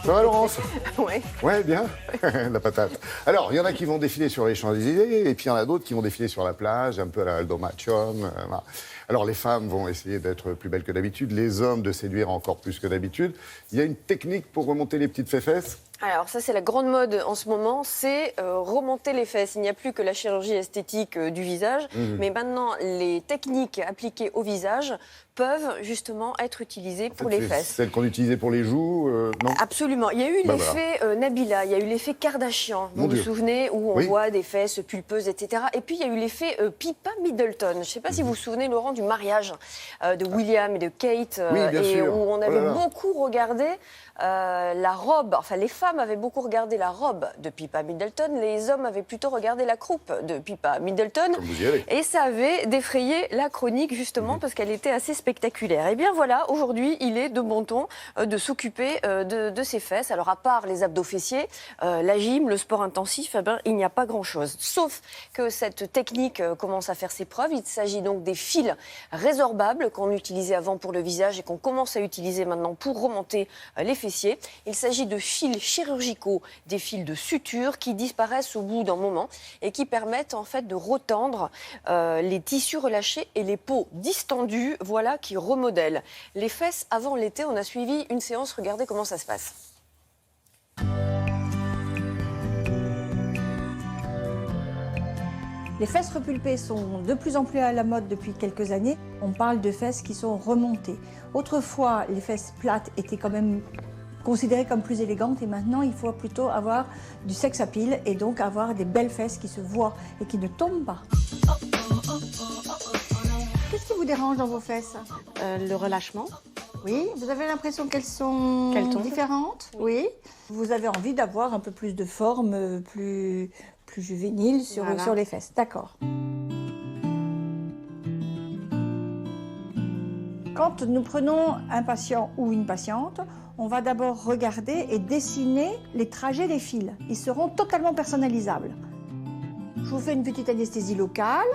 Ça va, Laurence? Ouais. Ouais, bien. La patate. Alors, il y en a qui vont défiler sur les Champs-Élysées, et puis il y en a d'autres qui vont défiler sur la plage, un peu à la Aldo Machon. Voilà. Alors, les femmes vont essayer d'être plus belles que d'habitude, les hommes de séduire encore plus que d'habitude. Il y a une technique pour remonter les petites fesses. Alors ça, c'est la grande mode en ce moment, c'est remonter les fesses. Il n'y a plus que la chirurgie esthétique du visage, mais maintenant, les techniques appliquées au visage peuvent justement être utilisées pour les fesses. Celles qu'on utilisait pour les joues, non? Absolument. Il y a eu l'effet Nabila, il y a eu l'effet Kardashian, vous vous souvenez, où on voit des fesses pulpeuses, etc. Et puis, il y a eu l'effet Pippa Middleton. Je ne sais pas si vous vous souvenez, Laurent, du mariage de William et de Kate, sûr. Où on avait beaucoup regardé la robe, enfin les femmes avaient beaucoup regardé la robe de Pippa Middleton, les hommes avaient plutôt regardé la croupe de Pippa Middleton. Comme vous y allez. Et ça avait défrayé la chronique justement parce qu'elle était assez spectaculaire. Et bien voilà, aujourd'hui, il est de bon ton de s'occuper de ses fesses. Alors à part les abdos fessiers, la gym, le sport intensif, eh ben, il n'y a pas grand-chose. Sauf que cette technique commence à faire ses preuves. Il s'agit donc des fils résorbables qu'on utilisait avant pour le visage et qu'on commence à utiliser maintenant pour remonter les fessiers. Il s'agit de fils chirurgicaux, des fils de suture qui disparaissent au bout d'un moment et qui permettent en fait de retendre les tissus relâchés et les peaux distendues, voilà, qui remodèlent. Les fesses, avant l'été, on a suivi une séance, regardez comment ça se passe. Les fesses repulpées sont de plus en plus à la mode depuis quelques années. On parle de fesses qui sont remontées. Autrefois, les fesses plates étaient quand même considérées comme plus élégantes et maintenant, il faut plutôt avoir du sex appeal et donc avoir des belles fesses qui se voient et qui ne tombent pas. Qu'est-ce qui vous dérange dans vos fesses? Le relâchement. Oui, vous avez l'impression qu'elles sont différentes? Oui. Vous avez envie d'avoir un peu plus de forme, plus juvénile sur les fesses. D'accord. Quand nous prenons un patient ou une patiente, on va d'abord regarder et dessiner les trajets des fils. Ils seront totalement personnalisables. Je vous fais une petite anesthésie locale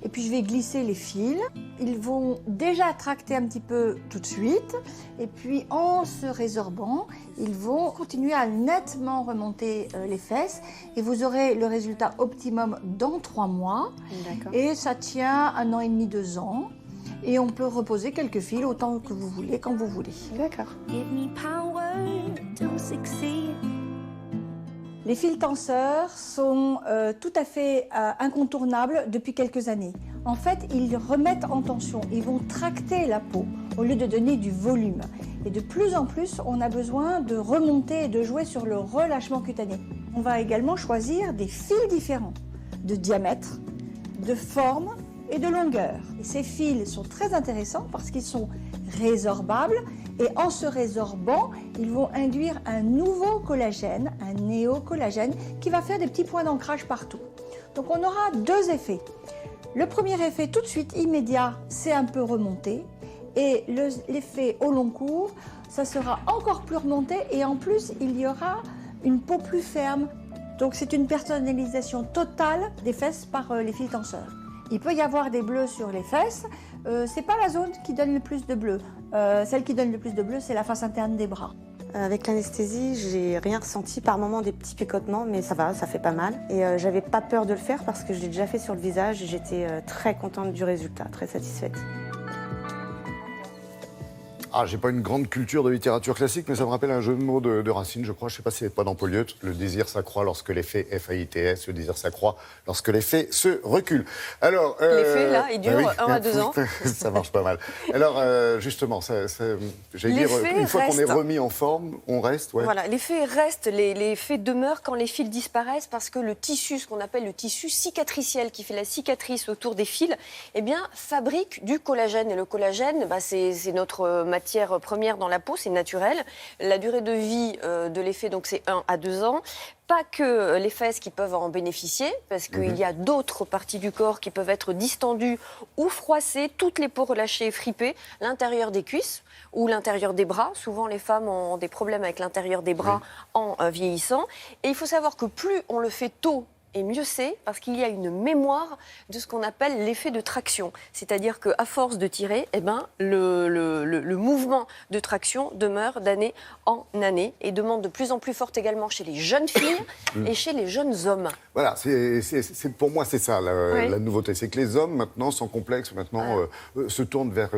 et puis je vais glisser les fils. Ils vont déjà tracter un petit peu tout de suite et puis en se résorbant, ils vont continuer à nettement remonter les fesses et vous aurez le résultat optimum dans 3 mois. Et ça tient 1 an et demi, 2 ans. Et on peut reposer quelques fils autant que vous voulez, quand vous voulez. D'accord. Les fils tenseurs sont tout à fait incontournables depuis quelques années. En fait, ils remettent en tension, ils vont tracter la peau au lieu de donner du volume. Et de plus en plus, on a besoin de remonter et de jouer sur le relâchement cutané. On va également choisir des fils différents, de diamètre, de forme et de longueur. Et ces fils sont très intéressants parce qu'ils sont résorbables et en se résorbant, ils vont induire un nouveau collagène, un néocollagène qui va faire des petits points d'ancrage partout. Donc on aura 2 effets. Le premier effet tout de suite immédiat, c'est un peu remonté et l'effet au long cours, ça sera encore plus remonté et en plus il y aura une peau plus ferme. Donc c'est une personnalisation totale des fesses par les fils tenseurs. Il peut y avoir des bleus sur les fesses, c'est pas la zone qui donne le plus de bleu. Celle qui donne le plus de bleu, c'est la face interne des bras. Avec l'anesthésie, j'ai rien ressenti, par moments des petits picotements, mais ça va, ça fait pas mal. Et j'avais pas peur de le faire parce que je l'ai déjà fait sur le visage et j'étais très contente du résultat, très satisfaite. Ah, j'ai pas une grande culture de littérature classique, mais ça me rappelle un jeu de mots de Racine, je crois. Je sais pas si c'est pas dans Polyeucte. Le désir s'accroît lorsque l'effet FAITS, le désir s'accroît lorsque l'effet se recule. Alors, l'effet, là, il dure 1 à 2 ans. Ça marche pas mal. Alors, justement, j'allais dire, une fois qu'on est remis en forme, on reste. Ouais. Voilà, l'effet reste, l'effet demeure quand les fils disparaissent parce que le tissu, ce qu'on appelle le tissu cicatriciel qui fait la cicatrice autour des fils, eh bien, fabrique du collagène. Et le collagène, c'est notre matière première dans la peau, c'est naturel. La durée de vie de l'effet, donc, c'est 1 à 2 ans. Pas que les fesses qui peuvent en bénéficier, parce qu'il y a d'autres parties du corps qui peuvent être distendues ou froissées, toutes les peaux relâchées et fripées, l'intérieur des cuisses ou l'intérieur des bras. Souvent, les femmes ont des problèmes avec l'intérieur des bras en vieillissant. Et il faut savoir que plus on le fait tôt et mieux c'est, parce qu'il y a une mémoire de ce qu'on appelle l'effet de traction. C'est-à-dire qu'à force de tirer, le mouvement de traction demeure d'année en année et demande de plus en plus forte également chez les jeunes filles et chez les jeunes hommes. Voilà, pour moi, c'est ça la nouveauté. C'est que les hommes, maintenant, sans complexe, se tournent vers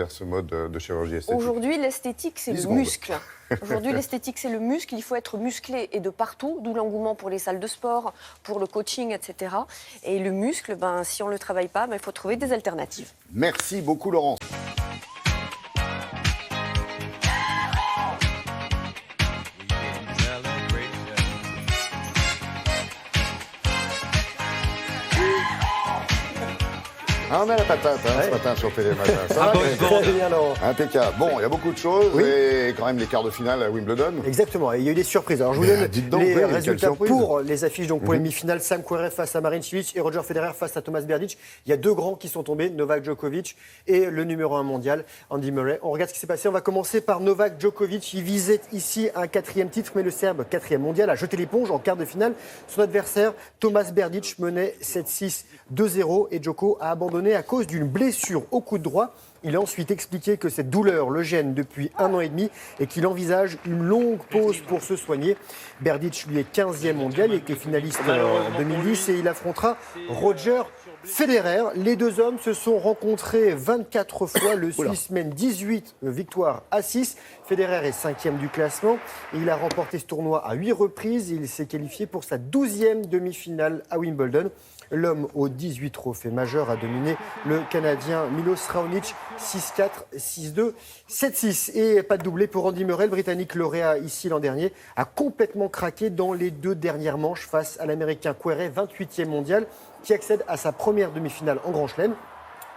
ce mode de chirurgie esthétique. Aujourd'hui, l'esthétique, c'est le muscle. Aujourd'hui, l'esthétique, c'est le muscle. Il faut être musclé et de partout, d'où l'engouement pour les salles de sport, pour le coaching, etc. Et le muscle, si on ne le travaille pas, il faut trouver des alternatives. Merci beaucoup, Laurence. Ah, on a la patate ce matin sur Télématin. Ça va, Très bien, Laurent. impeccable. Bon, il y a beaucoup de choses et quand même les quarts de finale à Wimbledon. Exactement, et il y a eu des surprises. Alors je vous donne dites donc, les quelle résultats surprise. pour les affiches. Donc pour les demi-finales, Sam Querrey face à Marin Cilic et Roger Federer face à Thomas Berdych. Il y a deux grands qui sont tombés, Novak Djokovic et le numéro 1 mondial, Andy Murray. On regarde ce qui s'est passé. On va commencer par Novak Djokovic. Il visait ici un 4e titre, mais le Serbe, 4e mondial, a jeté l'éponge en quart de finale. Son adversaire, Thomas Berdych, menait 7-6, 2-0 et Djoko a abandonné à cause d'une blessure au coude droit. Il a ensuite expliqué que cette douleur le gêne depuis 1 an et demi et qu'il envisage une longue pause pour se soigner. Berdych, lui, est 15e mondial, il était finaliste en 2010 et il affrontera Roger Federer. Les deux hommes se sont rencontrés 24 fois. Le Suisse mène 18 victoires à 6. Federer est 5e du classement. Il a remporté ce tournoi à 8 reprises. Il s'est qualifié pour sa 12e demi-finale à Wimbledon. L'homme aux 18 trophées majeurs a dominé le Canadien Milos Raonic 6-4, 6-2, 7-6. Et pas de doublé pour Andy Murray, le Britannique lauréat ici l'an dernier, a complètement craqué dans les 2 dernières manches face à l'Américain Querrey, 28e mondial, qui accède à sa première demi-finale en Grand Chelem.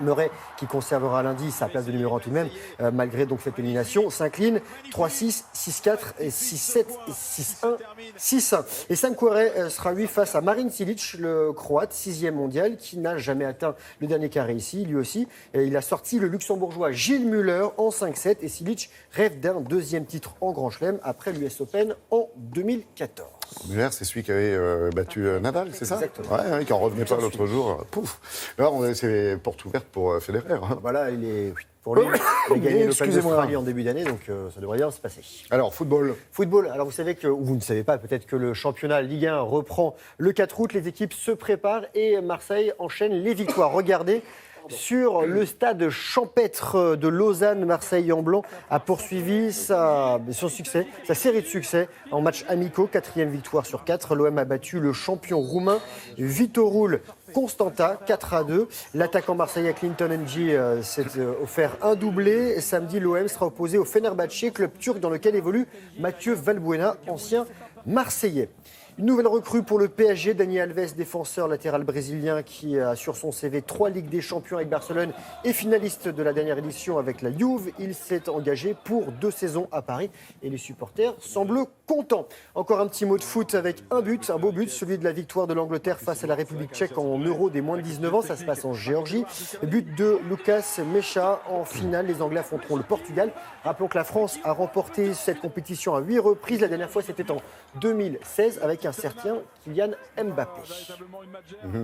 Murray, qui conservera lundi sa place de numéro 1 tout de même, malgré donc cette élimination, s'incline 3-6, 6-4, 6-7, 6-1, 6-1. Et Sam Querrey sera lui face à Marin Cilic, le Croate, 6e mondial, qui n'a jamais atteint le dernier carré ici, lui aussi. Et il a sorti le Luxembourgeois Gilles Muller en 5-7 et Cilic rêve d'un 2e titre en Grand Chelem après l'US Open en 2014. Muller, c'est celui qui avait battu Nadal, c'est ça? Exactement. Ouais, qui n'en revenait pas l'autre jour. Pouf. Là, c'est porte ouverte pour Federer. Voilà, il est pour lui. Il a gagné l'Open d'Australie en début d'année, donc ça devrait bien se passer. Alors, football. Football, alors vous savez que, ou vous ne savez pas, peut-être que le championnat Ligue 1 reprend le 4 août, les équipes se préparent et Marseille enchaîne les victoires. Regardez. Sur le stade champêtre de Lausanne, Marseille en blanc a poursuivi son succès, sa série de succès en matchs amicaux, 4e victoire sur 4. L'OM a battu le champion roumain Viitorul Constanta, 4-2. L'attaquant marseillais Clinton Ng s'est offert un doublé. Samedi, l'OM sera opposé au Fenerbahçe, club turc dans lequel évolue Mathieu Valbuena, ancien Marseillais. Une nouvelle recrue pour le PSG, Dani Alves, défenseur latéral brésilien qui a sur son CV 3 Ligues des Champions avec Barcelone et finaliste de la dernière édition avec la Juve. Il s'est engagé pour 2 saisons à Paris et les supporters semblent contents. Encore un petit mot de foot avec un but, un beau but, celui de la victoire de l'Angleterre face à la République tchèque en Euro des moins de 19 ans. Ça se passe en Géorgie. But de Lucas Mecha en finale. Les Anglais affronteront le Portugal. Rappelons que la France a remporté cette compétition à 8 reprises. La dernière fois, c'était en 2016 avec un certain Kylian Mbappé.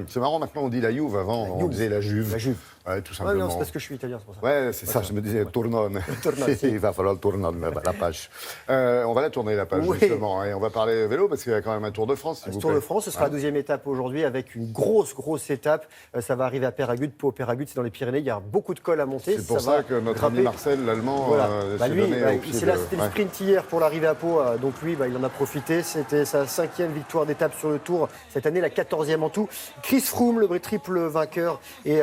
C'est marrant, maintenant on dit la Juve, avant on disait la Juve. La Juve. Ouais, tout simplement. Ouais, non, c'est parce que je suis italien, c'est pour ça. Ouais, c'est ça, je me disais tournone. Il va falloir le tourner la page. On va la tourner la page, justement, et on va parler vélo parce qu'il y a quand même un Tour de France. Le Tour de France, ce sera la 2e étape aujourd'hui avec une grosse étape. Ça va arriver à Peyragudes. Pour Peyragudes, c'est dans les Pyrénées. Il y a beaucoup de cols à monter. C'est pour ça que notre ami Marcel, l'Allemand, s'est donné au pied c'était le sprint hier pour l'arrivée à Pau. Donc lui, il en a profité. C'était sa 5e victoire d'étape sur le Tour. Cette année, la 14e en tout. Chris Froome, le triple vainqueur et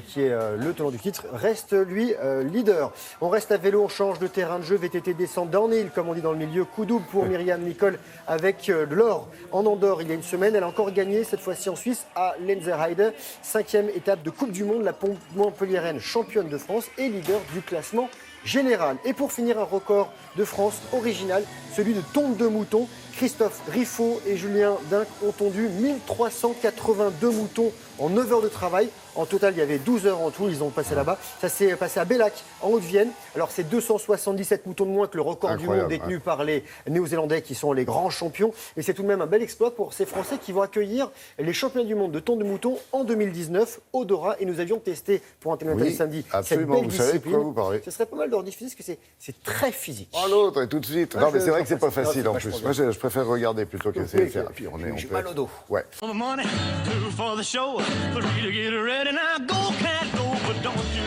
qui est le tenant du titre, reste lui leader. On reste à vélo, on change de terrain de jeu. VTT descend downhill, comme on dit dans le milieu. Coup double pour Myriam Nicole avec l'or en Andorre il y a une semaine. Elle a encore gagné, cette fois-ci en Suisse, à Lenzerheide. 5e étape de Coupe du Monde. La Montpelliéraine, championne de France et leader du classement général. Et pour finir, un record de France original, celui de tonte de mouton Christophe Riffaut et Julien Dinck ont tondu 1382 moutons en 9 heures de travail. En total, il y avait 12 heures en tout, ils ont passé là-bas. Ça s'est passé à Bellac, en Haute-Vienne. Alors, c'est 277 moutons de moins que le record du monde détenu par les Néo-Zélandais qui sont les grands champions. Et c'est tout de même un bel exploit pour ces Français qui vont accueillir les championnats du monde de tonte de moutons en 2019 au Dora. Et nous avions testé pour un téléphone samedi absolument, cette belle vous savez de discipline. quoi vous parlez. Ce serait pas mal de rediffuser parce que c'est très physique. Oh l'autre, et tout de suite. Non, mais c'est vrai que c'est pas facile en plus. Moi, je je préfère regarder plutôt qu'essayer de faire. Puis j'ai mal au dos. Ouais. For the money, two for the show, three to get ready. Now go, cat, go, but don't you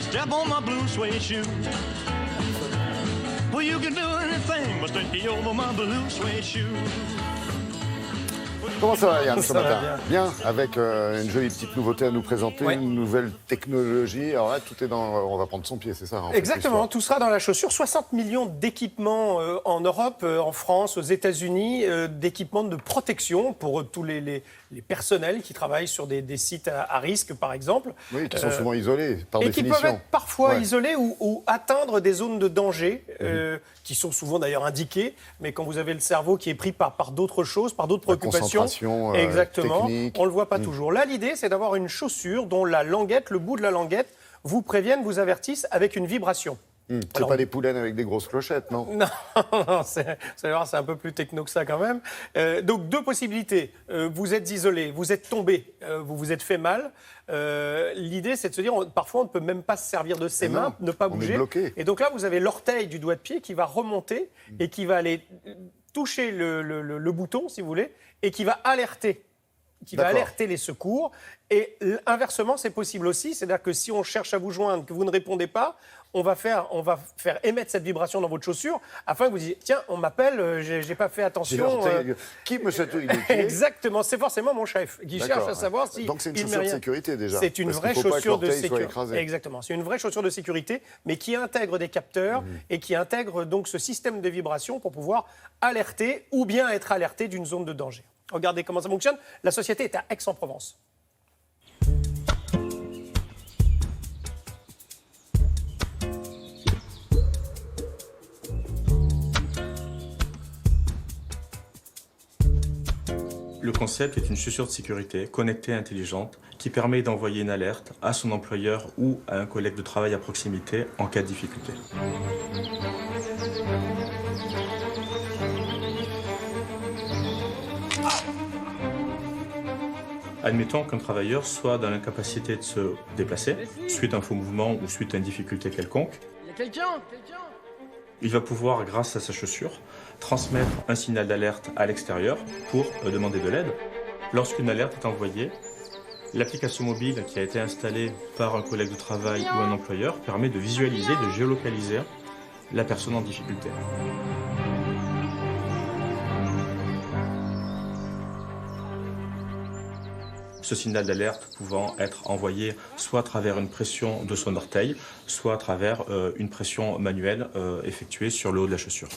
step on my blue suede shoe. Well, you can do anything but take over my blue suede shoe. Comment ça va, Yann, ce matin? Bien, avec une jolie petite nouveauté à nous présenter, une nouvelle technologie. Alors là, tout est dans... On va prendre son pied, c'est ça? Exactement, tout sera dans la chaussure. 60 millions d'équipements en Europe, en France, aux États-Unis, d'équipements de protection pour tous les personnels qui travaillent sur des sites à risque, par exemple. Oui, qui sont souvent isolés, par et définition. qui peuvent être parfois isolés ou atteindre des zones de danger, qui sont souvent d'ailleurs indiquées. Mais quand vous avez le cerveau qui est pris par d'autres choses, par d'autres préoccupations, exactement, technique. on ne le voit pas toujours. Là, l'idée, c'est d'avoir une chaussure dont la languette, le bout de la languette, vous prévienne, vous avertisse avec une vibration. C'est pas des poulaines avec des grosses clochettes, non? Non, c'est un peu plus techno que ça quand même. Donc deux possibilités. Vous êtes isolé, vous êtes tombé, vous vous êtes fait mal. L'idée, c'est de se dire, parfois on ne peut même pas se servir de ses mains, ne pas bouger. On est bloqué. Et donc là, vous avez l'orteil du doigt de pied qui va remonter et qui va aller toucher le bouton, si vous voulez, et qui va alerter. Qui va alerter les secours. Et inversement, c'est possible aussi. C'est-à-dire que si on cherche à vous joindre, que vous ne répondez pas, on va faire émettre cette vibration dans votre chaussure afin que vous disiez, tiens, on m'appelle, j'ai pas fait attention. Qui me chatouille les pieds? Exactement, c'est forcément mon chef qui cherche à savoir si. Donc c'est une chaussure de sécurité déjà. C'est une vraie chaussure de sécurité. Exactement, c'est une vraie chaussure de sécurité, mais qui intègre des capteurs et qui intègre donc ce système de vibration pour pouvoir alerter ou bien être alerté d'une zone de danger. Regardez comment ça fonctionne. La société est à Aix-en-Provence. Le concept est une chaussure de sécurité connectée et intelligente qui permet d'envoyer une alerte à son employeur ou à un collègue de travail à proximité en cas de difficulté. Admettons qu'un travailleur soit dans l'incapacité de se déplacer, suite à un faux mouvement ou suite à une difficulté quelconque. Il y a quelqu'un. Il va pouvoir, grâce à sa chaussure, transmettre un signal d'alerte à l'extérieur pour demander de l'aide. Lorsqu'une alerte est envoyée, l'application mobile qui a été installée par un collègue de travail ou un employeur permet de visualiser, de géolocaliser la personne en difficulté. Ce signal d'alerte pouvant être envoyé soit à travers une pression de son orteil, soit à travers une pression manuelle effectuée sur le haut de la chaussure.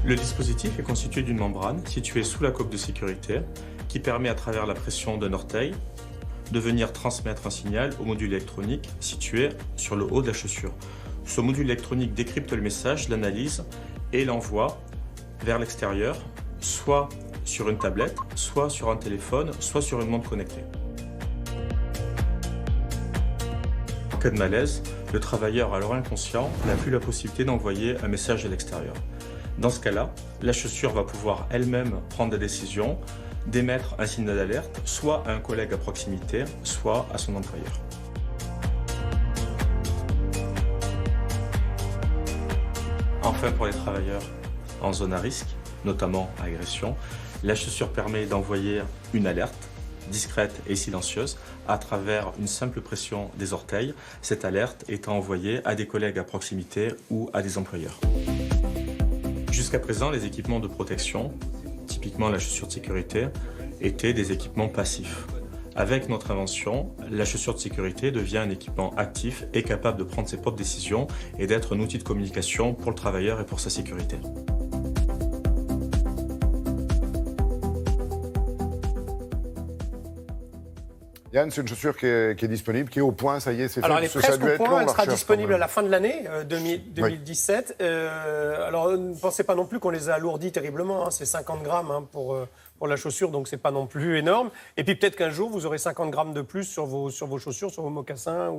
Le dispositif est constitué d'une membrane située sous la coque de sécurité qui permet à travers la pression d'un orteil de venir transmettre un signal au module électronique situé sur le haut de la chaussure. Ce module électronique décrypte le message, l'analyse et l'envoie vers l'extérieur, soit sur une tablette, soit sur un téléphone, soit sur une montre connectée. En cas de malaise, le travailleur, alors inconscient, n'a plus la possibilité d'envoyer un message à l'extérieur. Dans ce cas-là, la chaussure va pouvoir elle-même prendre la décision d'émettre un signal d'alerte, soit à un collègue à proximité, soit à son employeur. Enfin, pour les travailleurs en zone à risque, notamment agression, la chaussure permet d'envoyer une alerte discrète et silencieuse à travers une simple pression des orteils, cette alerte étant envoyée à des collègues à proximité ou à des employeurs. Jusqu'à présent, les équipements de protection, typiquement la chaussure de sécurité, étaient des équipements passifs. Avec notre invention, la chaussure de sécurité devient un équipement actif et capable de prendre ses propres décisions et d'être un outil de communication pour le travailleur et pour sa sécurité. Yann, c'est une chaussure qui est disponible, qui est au point, ça y est, c'est fait. Alors elle est Parce que ça a presque dû au être point, long, elle la sera recherche, disponible quand à même. la fin de l'année 2017. Alors ne pensez pas non plus qu'on les a alourdis terriblement, hein. C'est 50 grammes pour la chaussure, donc c'est pas non plus énorme. Et puis peut-être qu'un jour vous aurez 50 grammes de plus sur vos chaussures, sur vos mocassins,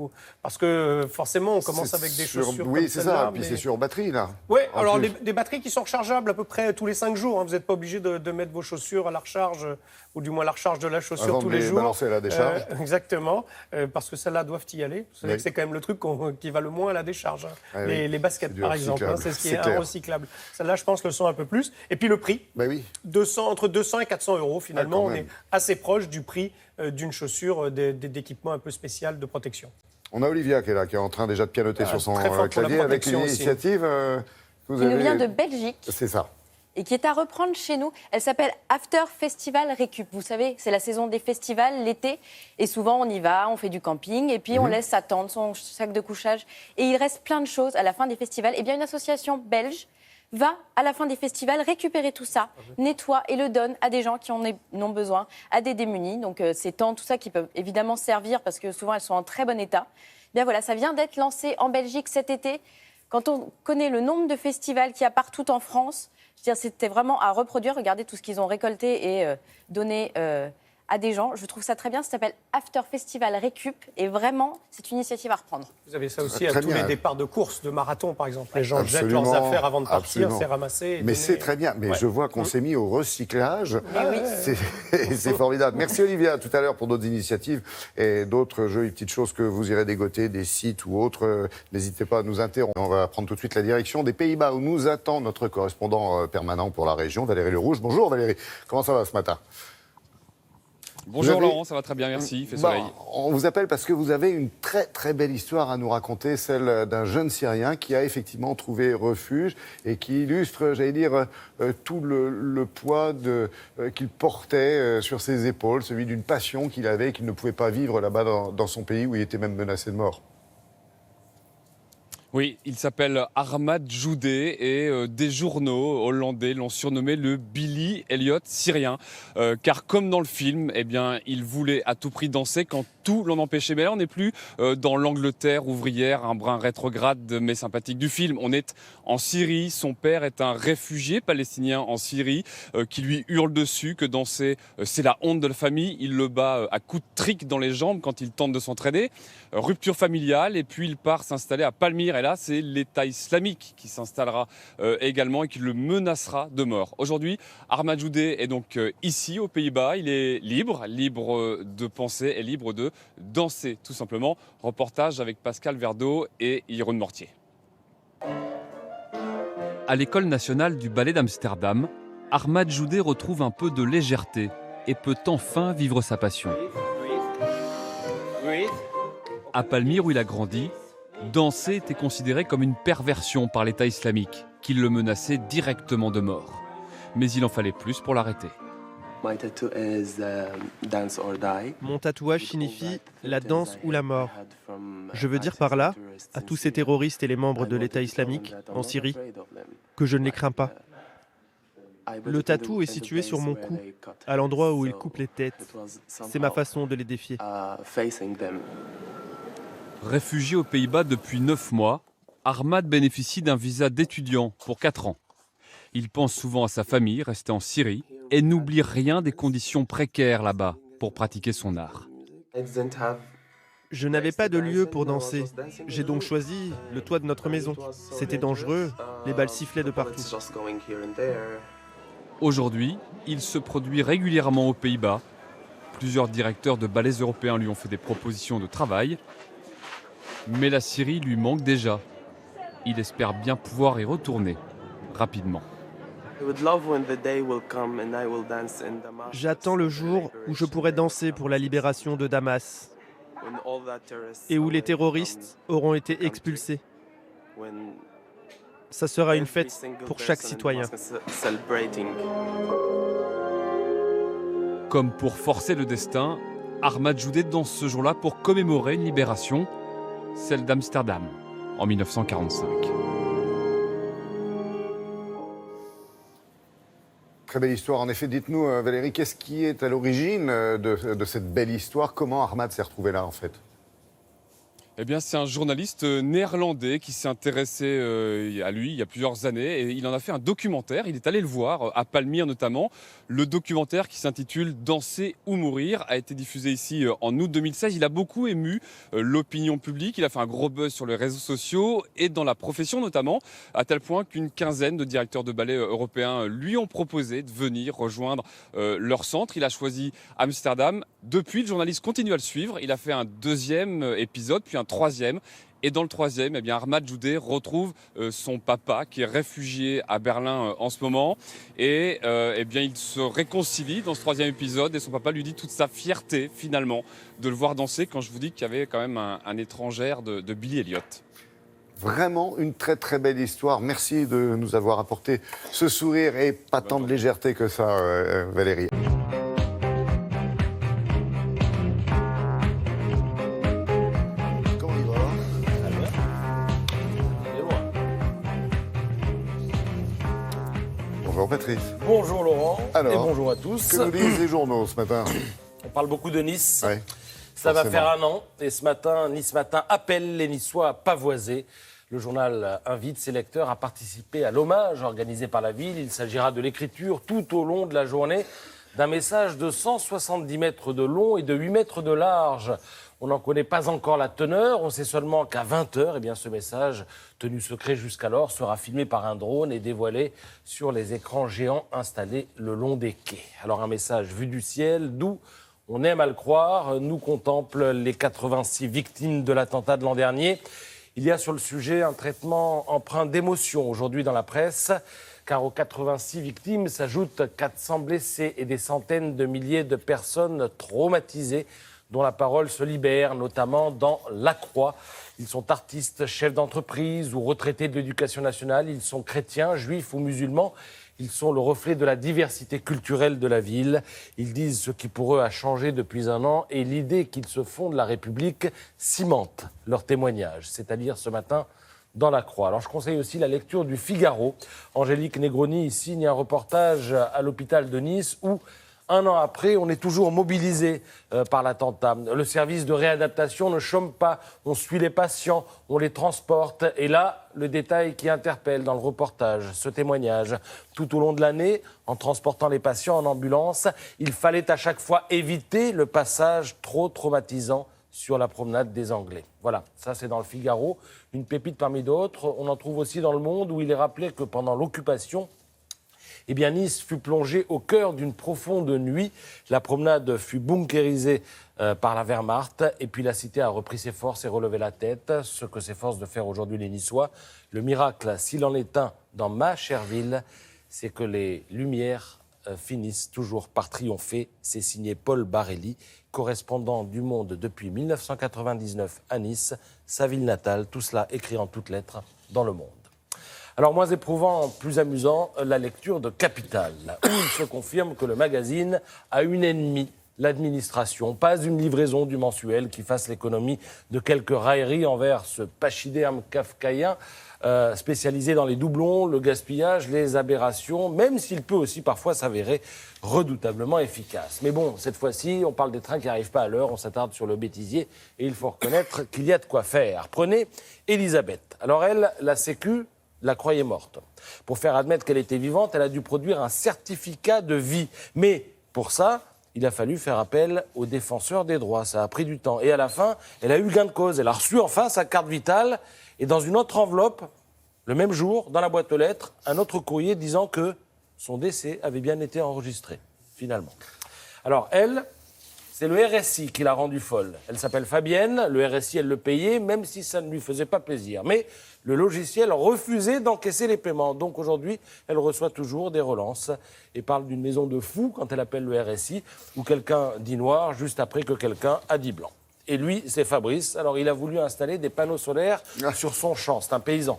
parce que forcément on commence C'est avec des sur- chaussures Oui, comme c'est celle-là, ça, puis mais- c'est sur batterie, là. Oui, En alors plus. des batteries qui sont rechargeables à peu près tous les 5 jours. Hein. Vous n'êtes pas obligé de mettre vos chaussures à la recharge, ou du moins la recharge de la chaussure Avant tous de les les jours. balancer à la décharge. Exactement, parce que celles-là doivent y aller. Vous savez Oui. que c'est quand même le truc qui va le moins à la décharge. Hein. Ah oui. Les baskets, C'est du par exemple, recyclable. c'est ce qui C'est est clair. recyclable. Celles-là, je pense, le sont un peu plus. Et puis le prix, Bah oui. entre 200 et 400 euros, finalement, Ah, quand on même. est assez proche du prix d'une chaussure d'équipement un peu spécial de protection. On a Olivia qui est là, qui est en train déjà de pianoter sur son très forte pour la clavier avec une protection aussi. initiative que vous Qui nous avez- vient de Belgique C'est ça. et qui est à reprendre chez nous. Elle s'appelle After Festival Récup. Vous savez, c'est la saison des festivals l'été. Et souvent, on y va, on fait du camping et puis on laisse sa tente, son sac de couchage. Et il reste plein de choses à la fin des festivals. Eh bien, une association belge va, à la fin des festivals, récupérer tout ça, nettoie et le donne à des gens qui en ont besoin, à des démunis. Donc, ces tentes, tout ça, qui peuvent évidemment servir parce que souvent, elles sont en très bon état. Bien voilà, ça vient d'être lancé en Belgique cet été. Quand on connaît le nombre de festivals qu'il y a partout en France, je veux dire, c'était vraiment à reproduire. Regardez tout ce qu'ils ont récolté et donné à des gens. Je trouve ça très bien. Ça s'appelle After Festival Récup. Et vraiment, c'est une initiative à reprendre. Vous avez ça aussi Très à tous bien. les départs de course, de marathon, par exemple. Les gens jettent Absolument, leurs affaires avant de partir, absolument. c'est ramassé. et Mais donné. c'est très bien. Mais Ouais. je vois qu'on s'est mis au recyclage. oui. C'est formidable. Merci Olivia tout à l'heure pour d'autres initiatives et d'autres jolies petites choses que vous irez dégoter, des sites ou autres. N'hésitez pas à nous interrompre. On va prendre tout de suite la direction des Pays-Bas où nous attend notre correspondant permanent pour la région, Valérie Lerouge. Bonjour Valérie. Comment ça va ce matin? Bonjour Vous avez- Laurent, ça va très bien, merci, il fait Bon, soleil. on vous appelle parce que vous avez une très très belle histoire à nous raconter, celle d'un jeune Syrien qui a effectivement trouvé refuge et qui illustre, j'allais dire, tout le poids qu'il portait sur ses épaules, celui d'une passion qu'il avait et qu'il ne pouvait pas vivre là-bas dans son pays où il était même menacé de mort. Oui, il s'appelle Ahmad Joudé et des journaux hollandais l'ont surnommé le Billy Elliot syrien. Car comme dans le film, eh bien, il voulait à tout prix danser quand tout l'en empêchait. Mais là, on n'est plus dans l'Angleterre ouvrière, un brin rétrograde mais sympathique du film. On est en Syrie. Son père est un réfugié palestinien en Syrie qui lui hurle dessus que danser, c'est la honte de la famille. Il le bat à coups de trick dans les jambes quand il tente de s'entraîner. Rupture familiale et puis il part s'installer à Palmyre. Et là, c'est l'État islamique qui s'installera également et qui le menacera de mort. Aujourd'hui, Ahmad Joudé est donc ici aux Pays-Bas. Il est libre de penser et libre de danser, tout simplement. Reportage avec Pascal Verdeau et Jeroen Mortier. À l'École nationale du ballet d'Amsterdam, Ahmad Joudé retrouve un peu de légèreté et peut enfin vivre sa passion. À Palmyre, où il a grandi, danser était considéré comme une perversion par l'État islamique, qui le menaçait directement de mort. Mais il en fallait plus pour l'arrêter. Mon tatouage signifie la danse ou la mort. Je veux dire par là, à tous ces terroristes et les membres de l'État islamique en Syrie, que je ne les crains pas. Le tatou est situé sur mon cou, à l'endroit où ils coupent les têtes. C'est ma façon de les défier. Réfugié aux Pays-Bas depuis 9 mois, Ahmad bénéficie d'un visa d'étudiant pour 4 ans. Il pense souvent à sa famille restée en Syrie et n'oublie rien des conditions précaires là-bas pour pratiquer son art. Je n'avais pas de lieu pour danser. J'ai donc choisi le toit de notre maison. C'était dangereux, les balles sifflaient de partout. Aujourd'hui, il se produit régulièrement aux Pays-Bas. Plusieurs directeurs de ballets européens lui ont fait des propositions de travail. Mais la Syrie lui manque déjà. Il espère bien pouvoir y retourner rapidement. J'attends le jour où je pourrai danser pour la libération de Damas et où les terroristes auront été expulsés. Ça sera une fête pour chaque citoyen. Comme pour forcer le destin, Ahmad Joudé danse ce jour-là pour commémorer une libération, celle d'Amsterdam, en 1945. Très belle histoire. En effet, dites-nous, Valérie, qu'est-ce qui est à l'origine de cette belle histoire? Comment Ahmad s'est retrouvé là, en fait? Eh bien, c'est un journaliste néerlandais qui s'est intéressé à lui il y a plusieurs années et il en a fait un documentaire. Il est allé le voir, à Palmyre notamment. Le documentaire qui s'intitule « Danser ou mourir » a été diffusé ici en août 2016. Il a beaucoup ému l'opinion publique. Il a fait un gros buzz sur les réseaux sociaux et dans la profession notamment, à tel point qu'une quinzaine de directeurs de ballet européens lui ont proposé de venir rejoindre leur centre. Il a choisi Amsterdam. Depuis, le journaliste continue à le suivre. Il a fait un deuxième épisode, puis un troisième. Et dans le troisième, eh bien, Ahmad Joudeh retrouve son papa qui est réfugié à Berlin en ce moment. Et eh bien, il se réconcilie dans ce troisième épisode et son papa lui dit toute sa fierté finalement de le voir danser quand je vous dis qu'il y avait quand même un étrangère de Billy Elliot. Vraiment une très très belle histoire. Merci de nous avoir apporté ce sourire et pas tant de légèreté que ça, Valérie. Bonjour Patrice. Bonjour Laurent. Alors, et bonjour à tous. Que nous disent les journaux ce matin? On parle beaucoup de Nice. Ouais, Ça va forcément. faire un an. Et ce matin, Nice Matin appelle les Niçois à pavoiser. Le journal invite ses lecteurs à participer à l'hommage organisé par la ville. Il s'agira de l'écriture tout au long de la journée d'un message de 170 mètres de long et de 8 mètres de large. On n'en connaît pas encore la teneur, on sait seulement qu'à 20h, eh bien, ce message, tenu secret jusqu'alors, sera filmé par un drone et dévoilé sur les écrans géants installés le long des quais. Alors un message vu du ciel, d'où on aime à le croire, nous contemple les 86 victimes de l'attentat de l'an dernier. Il y a sur le sujet un traitement empreint d'émotion aujourd'hui dans la presse, car aux 86 victimes s'ajoutent 400 blessés et des centaines de milliers de personnes traumatisées, dont la parole se libère, notamment dans La Croix. Ils sont artistes, chefs d'entreprise ou retraités de l'éducation nationale. Ils sont chrétiens, juifs ou musulmans. Ils sont le reflet de la diversité culturelle de la ville. Ils disent ce qui pour eux a changé depuis un an et l'idée qu'ils se font de la République cimente leur témoignage. C'est à dire ce matin dans La Croix. Alors je conseille aussi la lecture du Figaro. Angélique Negroni y signe un reportage à l'hôpital de Nice où un an après, on est toujours mobilisé par l'attentat. Le service de réadaptation ne chôme pas. On suit les patients, on les transporte. Et là, le détail qui interpelle dans le reportage, ce témoignage. Tout au long de l'année, en transportant les patients en ambulance, il fallait à chaque fois éviter le passage trop traumatisant sur la promenade des Anglais. Voilà, ça c'est dans le Figaro. Une pépite parmi d'autres. On en trouve aussi dans Le Monde où il est rappelé que pendant l'occupation, eh bien, Nice fut plongée au cœur d'une profonde nuit. La promenade fut bunkérisée par la Wehrmacht. Et puis la cité a repris ses forces et relevé la tête. Ce que s'efforcent de faire aujourd'hui les Niçois. Le miracle, s'il en est un dans ma chère ville, c'est que les lumières finissent toujours par triompher. C'est signé Paul Barelli, correspondant du Monde depuis 1999 à Nice, sa ville natale. Tout cela écrit en toutes lettres dans Le Monde. Alors, moins éprouvant, plus amusant, la lecture de Capital, où il se confirme que le magazine a une ennemie, l'administration. Pas une livraison du mensuel qui fasse l'économie de quelques railleries envers ce pachyderme kafkaïen, spécialisé dans les doublons, le gaspillage, les aberrations, même s'il peut aussi parfois s'avérer redoutablement efficace. Mais bon, cette fois-ci, on parle des trains qui n'arrivent pas à l'heure, on s'attarde sur le bêtisier, et il faut reconnaître qu'il y a de quoi faire. Prenez Elisabeth. Alors elle, la Sécu la croyait morte. Pour faire admettre qu'elle était vivante, elle a dû produire un certificat de vie. Mais pour ça, il a fallu faire appel aux défenseurs des droits. Ça a pris du temps. Et à la fin, elle a eu gain de cause. Elle a reçu enfin sa carte vitale. Et dans une autre enveloppe, le même jour, dans la boîte aux lettres, un autre courrier disant que son décès avait bien été enregistré, finalement. Alors elle, c'est le RSI qui l'a rendue folle. Elle s'appelle Fabienne. Le RSI, elle le payait, même si ça ne lui faisait pas plaisir. Mais le logiciel refusait d'encaisser les paiements. Donc aujourd'hui, elle reçoit toujours des relances et parle d'une maison de fous quand elle appelle le RSI, où quelqu'un dit noir juste après que quelqu'un a dit blanc. Et lui, c'est Fabrice. Alors il a voulu installer des panneaux solaires sur son champ. C'est un paysan.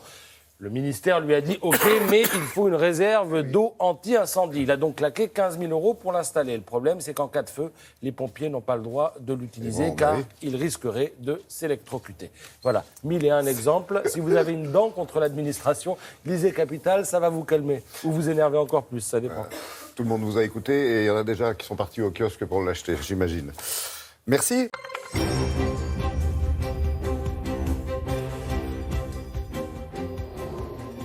Le ministère lui a dit « OK, mais il faut une réserve d'eau anti-incendie ». Il a donc claqué 15 000 € pour l'installer. Le problème, c'est qu'en cas de feu, les pompiers n'ont pas le droit de l'utiliser car ils risqueraient de s'électrocuter. Voilà, 1001 exemples. Si vous avez une dent contre l'administration, lisez Capital, ça va vous calmer. Ou vous énerver encore plus, ça dépend. Tout le monde vous a écouté et il y en a déjà qui sont partis au kiosque pour l'acheter, j'imagine. Merci.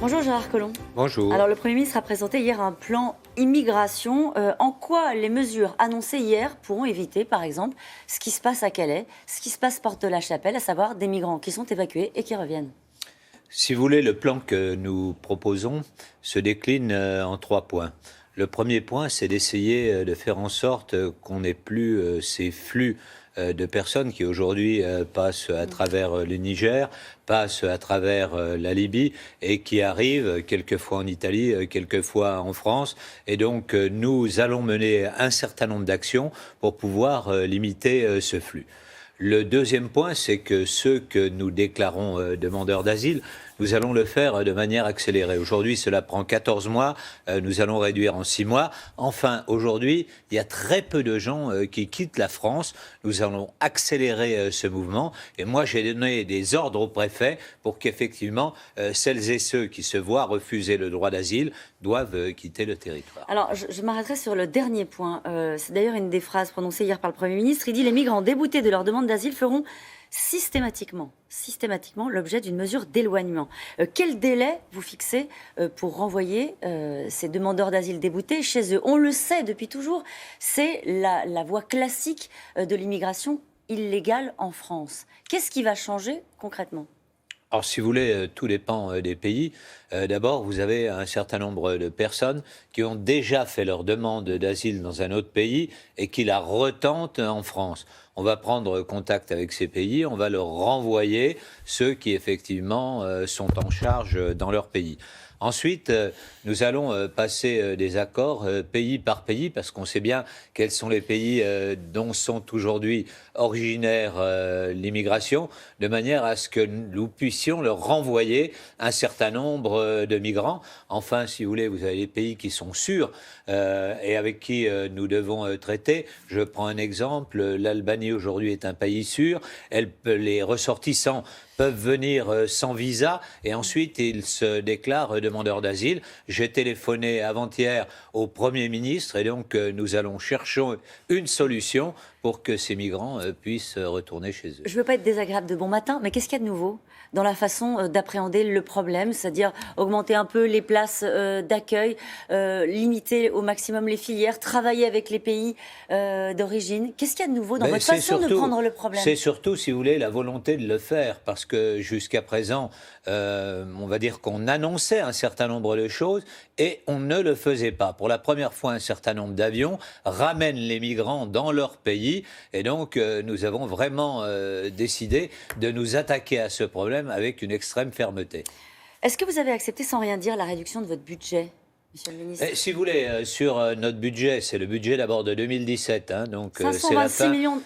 Bonjour Gérard Collomb. Bonjour. Alors le Premier ministre a présenté hier un plan immigration. En quoi les mesures annoncées hier pourront éviter, par exemple, ce qui se passe à Calais, ce qui se passe porte de la Chapelle, à savoir des migrants qui sont évacués et qui reviennent? Si vous voulez, le plan que nous proposons se décline en 3 points. Le premier point, c'est d'essayer de faire en sorte qu'on n'ait plus ces flux de personnes qui aujourd'hui passent à travers le Niger, passent à travers la Libye et qui arrivent quelquefois en Italie, quelquefois en France. Et donc, nous allons mener un certain nombre d'actions pour pouvoir limiter ce flux. Le deuxième point, c'est que ceux que nous déclarons demandeurs d'asile, nous allons le faire de manière accélérée. Aujourd'hui, cela prend 14 mois, nous allons réduire en 6 mois. Enfin, aujourd'hui, il y a très peu de gens qui quittent la France. Nous allons accélérer ce mouvement. Et moi, j'ai donné des ordres au préfet pour qu'effectivement, celles et ceux qui se voient refuser le droit d'asile doivent quitter le territoire. Alors, je m'arrêterai sur le dernier point. C'est d'ailleurs une des phrases prononcées hier par le Premier ministre. Il dit « Les migrants déboutés de leur demande d'asile feront systématiquement l'objet d'une mesure d'éloignement ». Quel délai vous fixez pour renvoyer ces demandeurs d'asile déboutés chez eux? On le sait depuis toujours, c'est la voie classique de l'immigration illégale en France. Qu'est-ce qui va changer concrètement? Alors, si vous voulez, tout dépend des pays. D'abord, vous avez un certain nombre de personnes qui ont déjà fait leur demande d'asile dans un autre pays et qui la retentent en France. On va prendre contact avec ces pays, on va leur renvoyer ceux qui, effectivement, sont en charge dans leur pays. Ensuite, nous allons passer des accords pays par pays, parce qu'on sait bien quels sont les pays dont sont aujourd'hui originaires l'immigration, de manière à ce que nous puissions leur renvoyer un certain nombre de migrants. Enfin, si vous voulez, vous avez les pays qui sont sûrs et avec qui nous devons traiter. Je prends un exemple, l'Albanie aujourd'hui est un pays sûr, les ressortissants peuvent venir sans visa et ensuite ils se déclarent demandeurs d'asile. J'ai téléphoné avant-hier au Premier ministre et donc nous allons chercher une solution pour que ces migrants puissent retourner chez eux. Je ne veux pas être désagréable de bon matin, mais qu'est-ce qu'il y a de nouveau dans la façon d'appréhender le problème, c'est-à-dire augmenter un peu les places d'accueil, limiter au maximum les filières, travailler avec les pays d'origine? Qu'est-ce qu'il y a de nouveau dans votre façon de prendre le problème? C'est surtout, si vous voulez, la volonté de le faire, parce que jusqu'à présent, on va dire qu'on annonçait un certain nombre de choses et on ne le faisait pas. Pour la première fois, un certain nombre d'avions ramènent les migrants dans leur pays et donc nous avons vraiment décidé de nous attaquer à ce problème avec une extrême fermeté. Est-ce que vous avez accepté sans rien dire la réduction de votre budget, Monsieur le ministre? Si vous voulez, sur notre budget, c'est le budget d'abord de 2017. Donc, 526 millions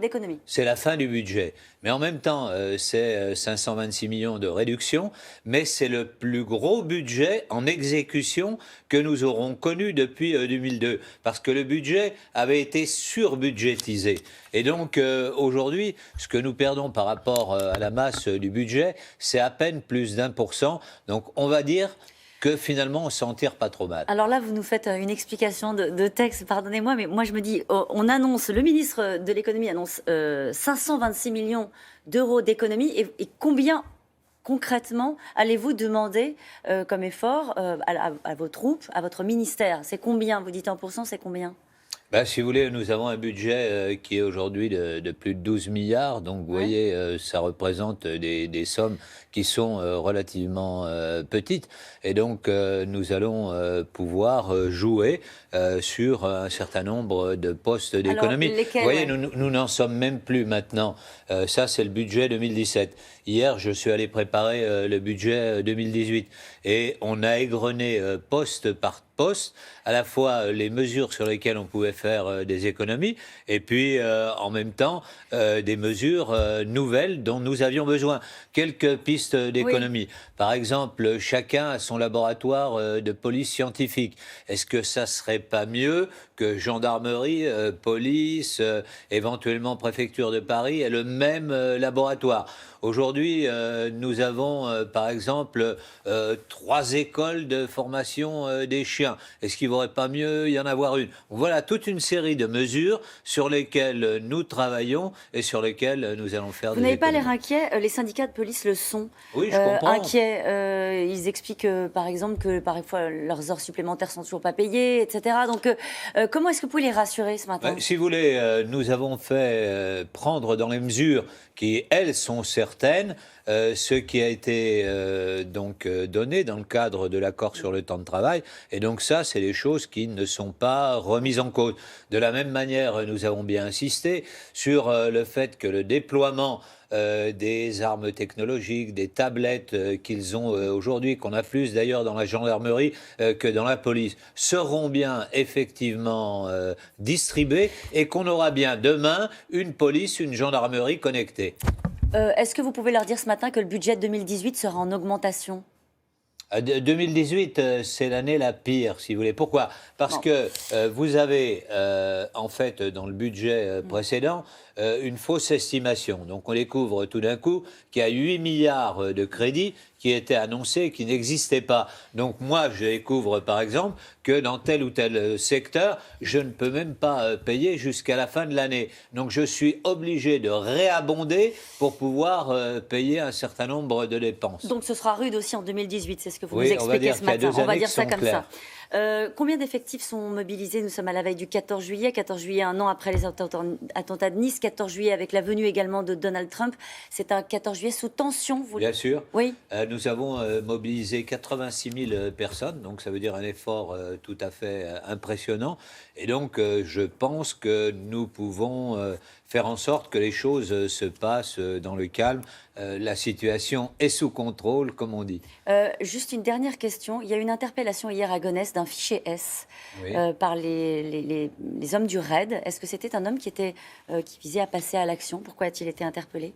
d'économies. C'est la fin du budget. Mais en même temps, c'est 526 millions de réduction, mais c'est le plus gros budget en exécution que nous aurons connu depuis 2002. Parce que le budget avait été surbudgétisé. Et donc, aujourd'hui, ce que nous perdons par rapport à la masse du budget, c'est à peine plus d'1%. Donc, on va dire que finalement, on s'en tire pas trop mal. Alors là, vous nous faites une explication de texte, pardonnez-moi, mais moi je me dis, on annonce, le ministre de l'économie annonce 526 millions d'euros d'économies, et combien concrètement allez-vous demander comme effort à vos troupes, à votre ministère? C'est combien? Vous dites 1%, c'est combien? Si vous voulez, nous avons un budget qui est aujourd'hui de plus de 12 milliards. Donc, vous voyez, ça représente des sommes qui sont relativement petites. Et donc, nous allons pouvoir jouer sur un certain nombre de postes d'économie. Vous voyez, nous n'en sommes même plus maintenant. Ça, c'est le budget 2017. Hier, je suis allé préparer le budget 2018. Et on a égrené poste par poste, à la fois les mesures sur lesquelles on pouvait faire des économies, et puis en même temps des mesures nouvelles dont nous avions besoin. Quelques pistes d'économie. Oui. Par exemple, chacun a son laboratoire de police scientifique. Est-ce que ça serait pas mieux que gendarmerie, police, éventuellement préfecture de Paris ait le même laboratoire? Aujourd'hui, nous avons, par exemple, 3 écoles de formation des chiens. Est-ce qu'il ne vaudrait pas mieux y en avoir une? Voilà toute une série de mesures sur lesquelles nous travaillons et sur lesquelles nous allons faire des Vous n'avez pas économies. l'air inquiet, les syndicats de police le sont. Oui, je comprends. Inquiets, ils expliquent par exemple que parfois leurs heures supplémentaires sont toujours pas payées, etc. Donc comment est-ce que vous pouvez les rassurer ce matin? Si vous voulez, nous avons fait prendre dans les mesures qui, elles, sont certaines, ce qui a été donc donné dans le cadre de l'accord sur le temps de travail. Et donc ça, c'est des choses qui ne sont pas remises en cause. De la même manière, nous avons bien insisté sur le fait que le déploiement des armes technologiques, des tablettes qu'ils ont aujourd'hui, qu'on a plus d'ailleurs dans la gendarmerie que dans la police, seront bien effectivement distribués et qu'on aura bien demain une police, une gendarmerie connectée. Est-ce que vous pouvez leur dire ce matin que le budget de 2018 sera en augmentation? 2018, c'est l'année la pire, si vous voulez. Pourquoi? Parce que vous avez, en fait, dans le budget précédent, une fausse estimation. Donc, on découvre tout d'un coup qu'il y a 8 milliards de crédits qui étaient annoncés et qui n'existaient pas. Donc, moi, je découvre, par exemple, que dans tel ou tel secteur, je ne peux même pas payer jusqu'à la fin de l'année. Donc, je suis obligé de réabonder pour pouvoir payer un certain nombre de dépenses. Donc, ce sera rude aussi en 2018, c'est ce que vous Oui, nous expliquez ce matin. On va dire ça comme claires. ça. Combien d'effectifs sont mobilisés? Nous sommes à la veille du 14 juillet. 14 juillet, un an après les attentats de Nice. 14 juillet avec la venue également de Donald Trump. C'est un 14 juillet sous tension. Bien sûr. Oui. Nous avons mobilisé 86 000 personnes, donc ça veut dire un effort tout à fait impressionnant. Et donc, je pense que nous pouvons faire en sorte que les choses se passent dans le calme. La situation est sous contrôle, comme on dit. Juste une dernière question. Il y a eu une interpellation hier à Gonesse d'un fichier S par les hommes du RAID. Est-ce que c'était un homme qui visait à passer à l'action? Pourquoi a-t-il été interpellé?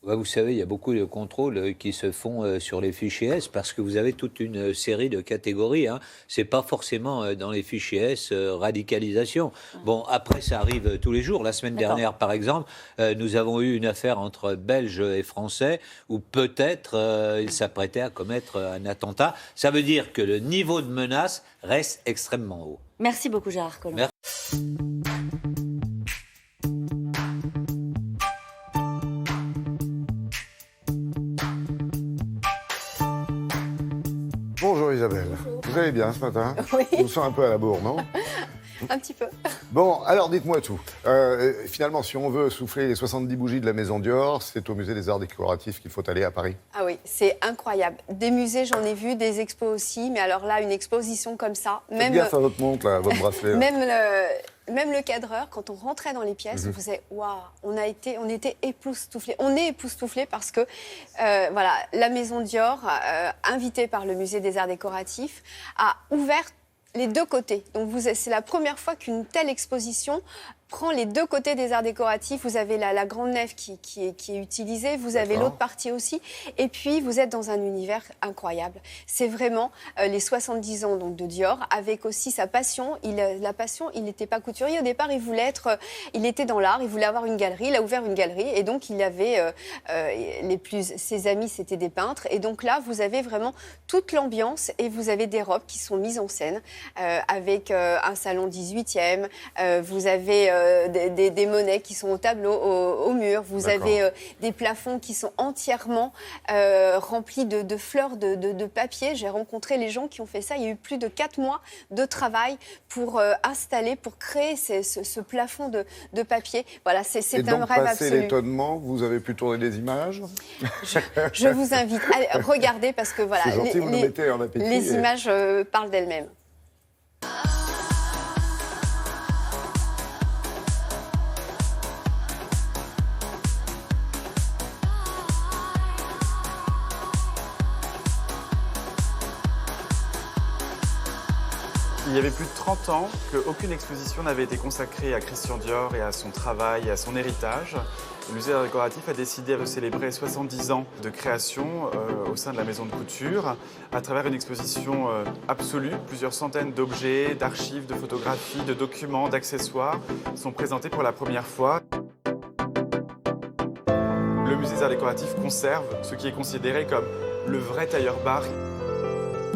Vous savez, il y a beaucoup de contrôles qui se font sur les fichiers S parce que vous avez toute une série de catégories. Ce n'est pas forcément dans les fichiers S radicalisation. Bon, après, ça arrive tous les jours. La semaine dernière, par exemple, nous avons eu une affaire entre Belges et Français où peut-être ils s'apprêtaient à commettre un attentat. Ça veut dire que le niveau de menace reste extrêmement haut. Merci beaucoup, Gérard Collomb. Merci. Bonjour Isabelle. Bonjour. Vous allez bien ce matin? Oui. Je vous sens un peu à la bourre, non? Un petit peu. Bon, alors dites-moi tout. Finalement, si on veut souffler les 70 bougies de la Maison Dior, c'est au Musée des Arts Décoratifs qu'il faut aller à Paris. Ah oui, c'est incroyable. Des musées, j'en ai vu, des expos aussi, mais alors là, une exposition comme ça... Faites gaffe à votre montre, là, à votre bracelet. Même le cadreur, quand on rentrait dans les pièces, on faisait waouh, on était époustouflés. On est époustouflés parce que voilà, la Maison Dior, invitée par le Musée des Arts Décoratifs, a ouvert les deux côtés. Donc c'est la première fois qu'une telle exposition prend les deux côtés des arts décoratifs. Vous avez la grande nef qui est utilisée, vous avez l'autre partie aussi, et puis vous êtes dans un univers incroyable. C'est vraiment les 70 ans donc, de Dior, avec aussi sa passion. Il n'était pas couturier au départ, il était dans l'art, il voulait avoir une galerie, il a ouvert une galerie, et donc il avait ses amis, c'était des peintres, et donc là, vous avez vraiment toute l'ambiance, et vous avez des robes qui sont mises en scène, avec un salon 18e, vous avez des monnaies qui sont au tableau, au mur. Vous avez des plafonds qui sont entièrement remplis de fleurs de papier. J'ai rencontré les gens qui ont fait ça. Il y a eu plus de 4 mois de travail pour installer, pour créer ce plafond de papier. Voilà, c'est un rêve passé absolu. l'étonnement, vous avez pu tourner des images? Je vous invite à regarder parce que voilà, gentil, vous nous mettez en appétit les images parlent d'elles-mêmes. Il y avait plus de 30 ans qu'aucune exposition n'avait été consacrée à Christian Dior et à son travail et à son héritage. Le musée d'art décoratif a décidé de célébrer 70 ans de création au sein de la maison de couture à travers une exposition absolue. Plusieurs centaines d'objets, d'archives, de photographies, de documents, d'accessoires sont présentés pour la première fois. Le musée des Arts Décoratifs conserve ce qui est considéré comme le vrai tailleur bar.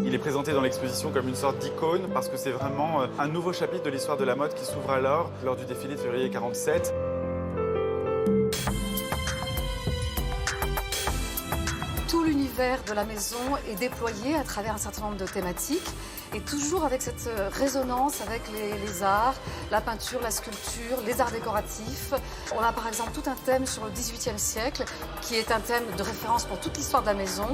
Il est présenté dans l'exposition comme une sorte d'icône parce que c'est vraiment un nouveau chapitre de l'histoire de la mode qui s'ouvre alors lors du défilé de février 47. Tout l'univers de la maison est déployé à travers un certain nombre de thématiques et toujours avec cette résonance avec les arts, la peinture, la sculpture, les arts décoratifs. On a par exemple tout un thème sur le XVIIIe siècle qui est un thème de référence pour toute l'histoire de la maison.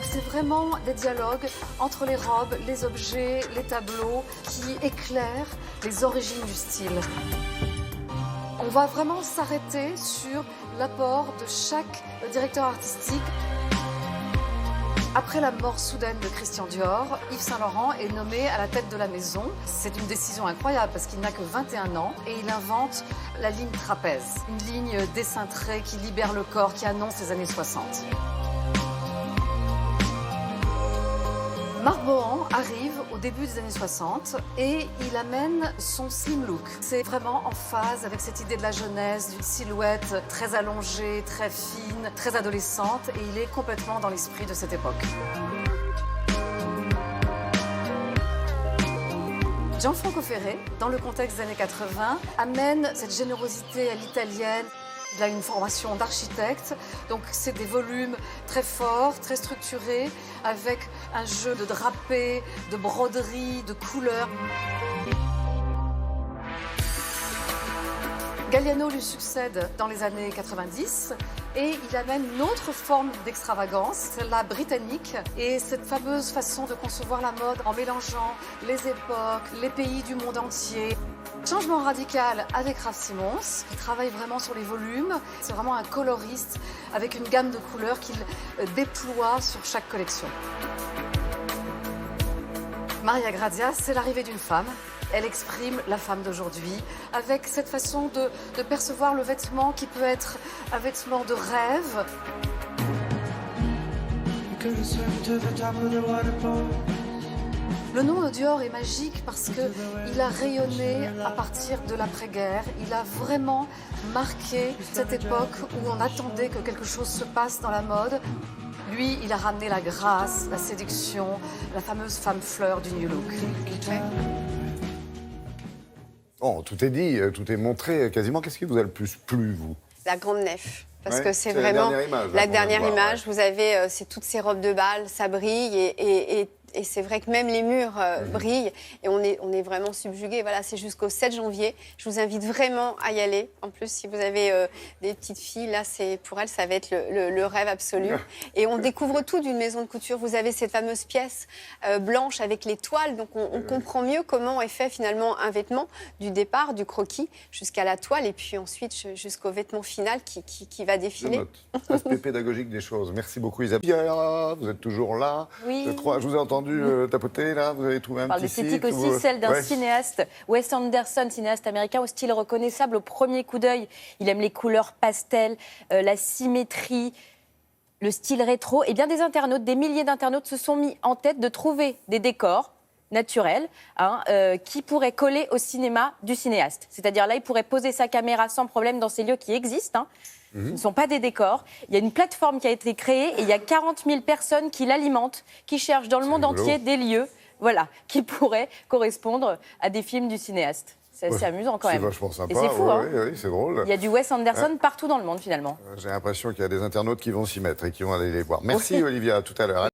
C'est vraiment des dialogues entre les robes, les objets, les tableaux qui éclairent les origines du style. On va vraiment s'arrêter sur l'apport de chaque directeur artistique. Après la mort soudaine de Christian Dior, Yves Saint Laurent est nommé à la tête de la maison. C'est une décision incroyable parce qu'il n'a que 21 ans et il invente la ligne trapèze, une ligne décintrée qui libère le corps, qui annonce les années 60. Marc Bohan arrive au début des années 60 et il amène son slim look. C'est vraiment en phase avec cette idée de la jeunesse, d'une silhouette très allongée, très fine, très adolescente et il est complètement dans l'esprit de cette époque. Gianfranco Ferré, dans le contexte des années 80, amène cette générosité à l'italienne. Il a une formation d'architecte, donc c'est des volumes très forts, très structurés, avec un jeu de drapés, de broderies, de couleurs. Galliano lui succède dans les années 90 et il amène une autre forme d'extravagance, celle-là britannique, et cette fameuse façon de concevoir la mode en mélangeant les époques, les pays du monde entier. Changement radical avec Raf Simons, qui travaille vraiment sur les volumes. C'est vraiment un coloriste avec une gamme de couleurs qu'il déploie sur chaque collection. Maria Grazia, c'est l'arrivée d'une femme. Elle exprime la femme d'aujourd'hui avec cette façon de percevoir le vêtement qui peut être un vêtement de rêve. Le nom de Dior est magique parce qu'il a rayonné à partir de l'après-guerre. Il a vraiment marqué cette époque où on attendait que quelque chose se passe dans la mode. Lui, il a ramené la grâce, la séduction, la fameuse femme fleur du New Look. Oh, tout est dit, tout est montré quasiment. Qu'est-ce qui vous a le plus plu, vous? La grande nef. Parce Ouais, que c'est la vraiment dernière image, la là, qu'on dernière vient de voir, image. Vous avez c'est toutes ces robes de bal, ça brille et c'est vrai que même les murs brillent et on est vraiment subjugué. Voilà, c'est jusqu'au 7 janvier. Je vous invite vraiment à y aller. En plus, si vous avez des petites filles, là, pour elles, ça va être le rêve absolu. Et on découvre tout d'une maison de couture. Vous avez cette fameuse pièce blanche avec les toiles. Donc, on comprend mieux comment est fait finalement un vêtement du départ, du croquis, jusqu'à la toile et puis ensuite jusqu'au vêtement final qui va défiler. Je note. Aspect pédagogique des choses. Merci beaucoup, Isabelle. Vous êtes toujours là. Oui. Je crois. Je vous ai entendu tapoter, là. Vous avez trouvé un petit site. L'esthétique aussi, celle d'un cinéaste, Wes Anderson, cinéaste américain au style reconnaissable au premier coup d'œil. Il aime les couleurs pastel, la symétrie, le style rétro. Et bien des internautes, des milliers d'internautes se sont mis en tête de trouver des décors naturels qui pourraient coller au cinéma du cinéaste. C'est-à-dire là, il pourrait poser sa caméra sans problème dans ces lieux qui existent. Ce ne sont pas des décors. Il y a une plateforme qui a été créée et il y a 40 000 personnes qui l'alimentent, qui cherchent dans le monde entier des lieux qui pourraient correspondre à des films du cinéaste. C'est assez amusant quand même. C'est vachement sympa. Et c'est fou, hein. Oui, c'est drôle. Il y a du Wes Anderson partout dans le monde finalement. J'ai l'impression qu'il y a des internautes qui vont s'y mettre et qui vont aller les voir. Merci Olivia, à tout à l'heure.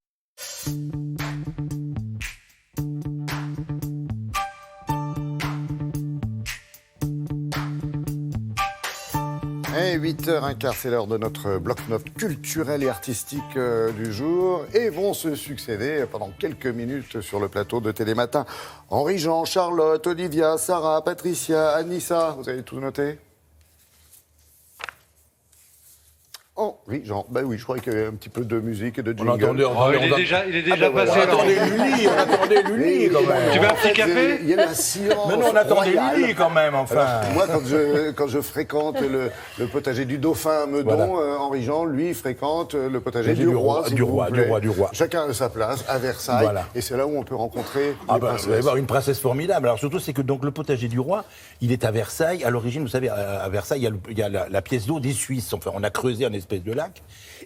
Et 8h15, c'est l'heure de notre bloc-notes culturel et artistique du jour. Et vont se succéder pendant quelques minutes sur le plateau de Télématin Henri-Jean, Charlotte, Olivia, Sarah, Patricia, Anissa. Vous avez tout noté? Oh. Oui, Jean. Ben oui, je crois qu'il y avait un petit peu de musique et de jingle. Il est déjà passé. On attendait Lully quand même. Tu veux un petit café? Il y a la silence. Mais non, on attendait royale. Lully quand même, enfin. Alors, moi, quand je fréquente le potager du Dauphin à Meudon, Henri-Jean, lui, fréquente le potager du roi. Du roi. Chacun a sa place à Versailles. Voilà. Et c'est là où on peut rencontrer vous allez voir une princesse formidable. Alors surtout, c'est que donc le potager du roi, il est à Versailles. À l'origine, vous savez, à Versailles, il y a la pièce d'eau des Suisses. Enfin, on a creusé un espèce de lac.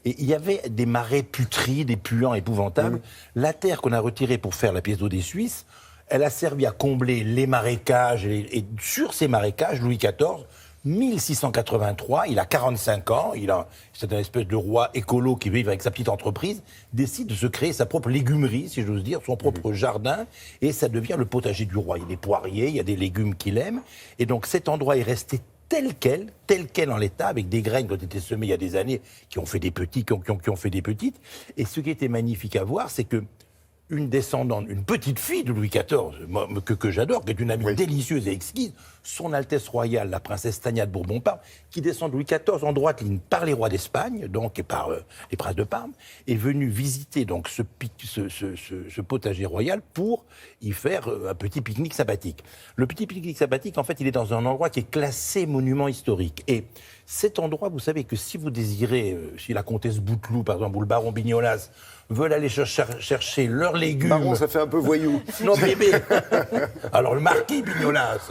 Et il y avait des marais putrides, des puants épouvantables. La terre qu'on a retirée pour faire la pièce d'eau des Suisses, elle a servi à combler les marécages. Et sur ces marécages, Louis XIV, 1683, il a 45 ans, c'est un espèce de roi écolo qui vit avec sa petite entreprise, décide de se créer sa propre légumerie, si j'ose dire, son propre jardin, et ça devient le potager du roi. Il y a des poiriers, il y a des légumes qu'il aime, et donc cet endroit est resté tel quel en l'état, avec des graines qui ont été semées il y a des années, qui ont fait des petits, qui ont fait des petites. Et ce qui était magnifique à voir, c'est que une descendante, une petite fille de Louis XIV, que j'adore, qui est une amie délicieuse et exquise, son Altesse royale, la princesse Tania de Bourbon-Parme, qui descend de Louis XIV en droite ligne par les rois d'Espagne, donc et par les princes de Parme, est venue visiter donc ce potager royal pour y faire un petit pique-nique sympathique. Le petit pique-nique sympathique, en fait, il est dans un endroit qui est classé monument historique. Et cet endroit, vous savez que si vous désirez, si la comtesse Bouteloup, par exemple, ou le baron Bignolas, veulent aller chercher leurs légumes... Baron, ça fait un peu voyou. Non, bébé. Alors, le marquis Bignolas,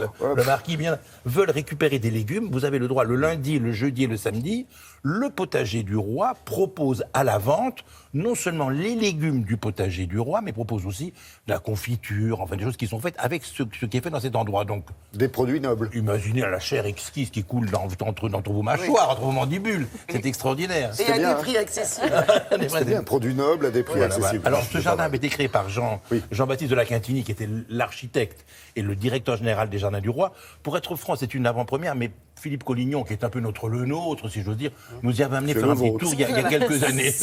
veulent récupérer des légumes. Vous avez le droit le lundi, le jeudi et le samedi. Le potager du roi propose à la vente non seulement les légumes du potager du roi, mais propose aussi de la confiture, enfin des choses qui sont faites avec ce qui est fait dans cet endroit. Donc, des produits nobles. Imaginez la chair exquise qui coule entre vos mâchoires, entre vos mandibules. C'est extraordinaire. Et à des prix accessibles. C'est bien, un produit noble à des prix accessibles. Alors, ce jardin avait été créé par Jean-Baptiste de la Quintinie, qui était l'architecte et le directeur général des Jardins du Roi. Pour être franc, c'est une avant-première, mais Philippe Collignon, qui est un peu le nôtre, si j'ose dire, nous y avait amené faire un petit tour il y a quelques années.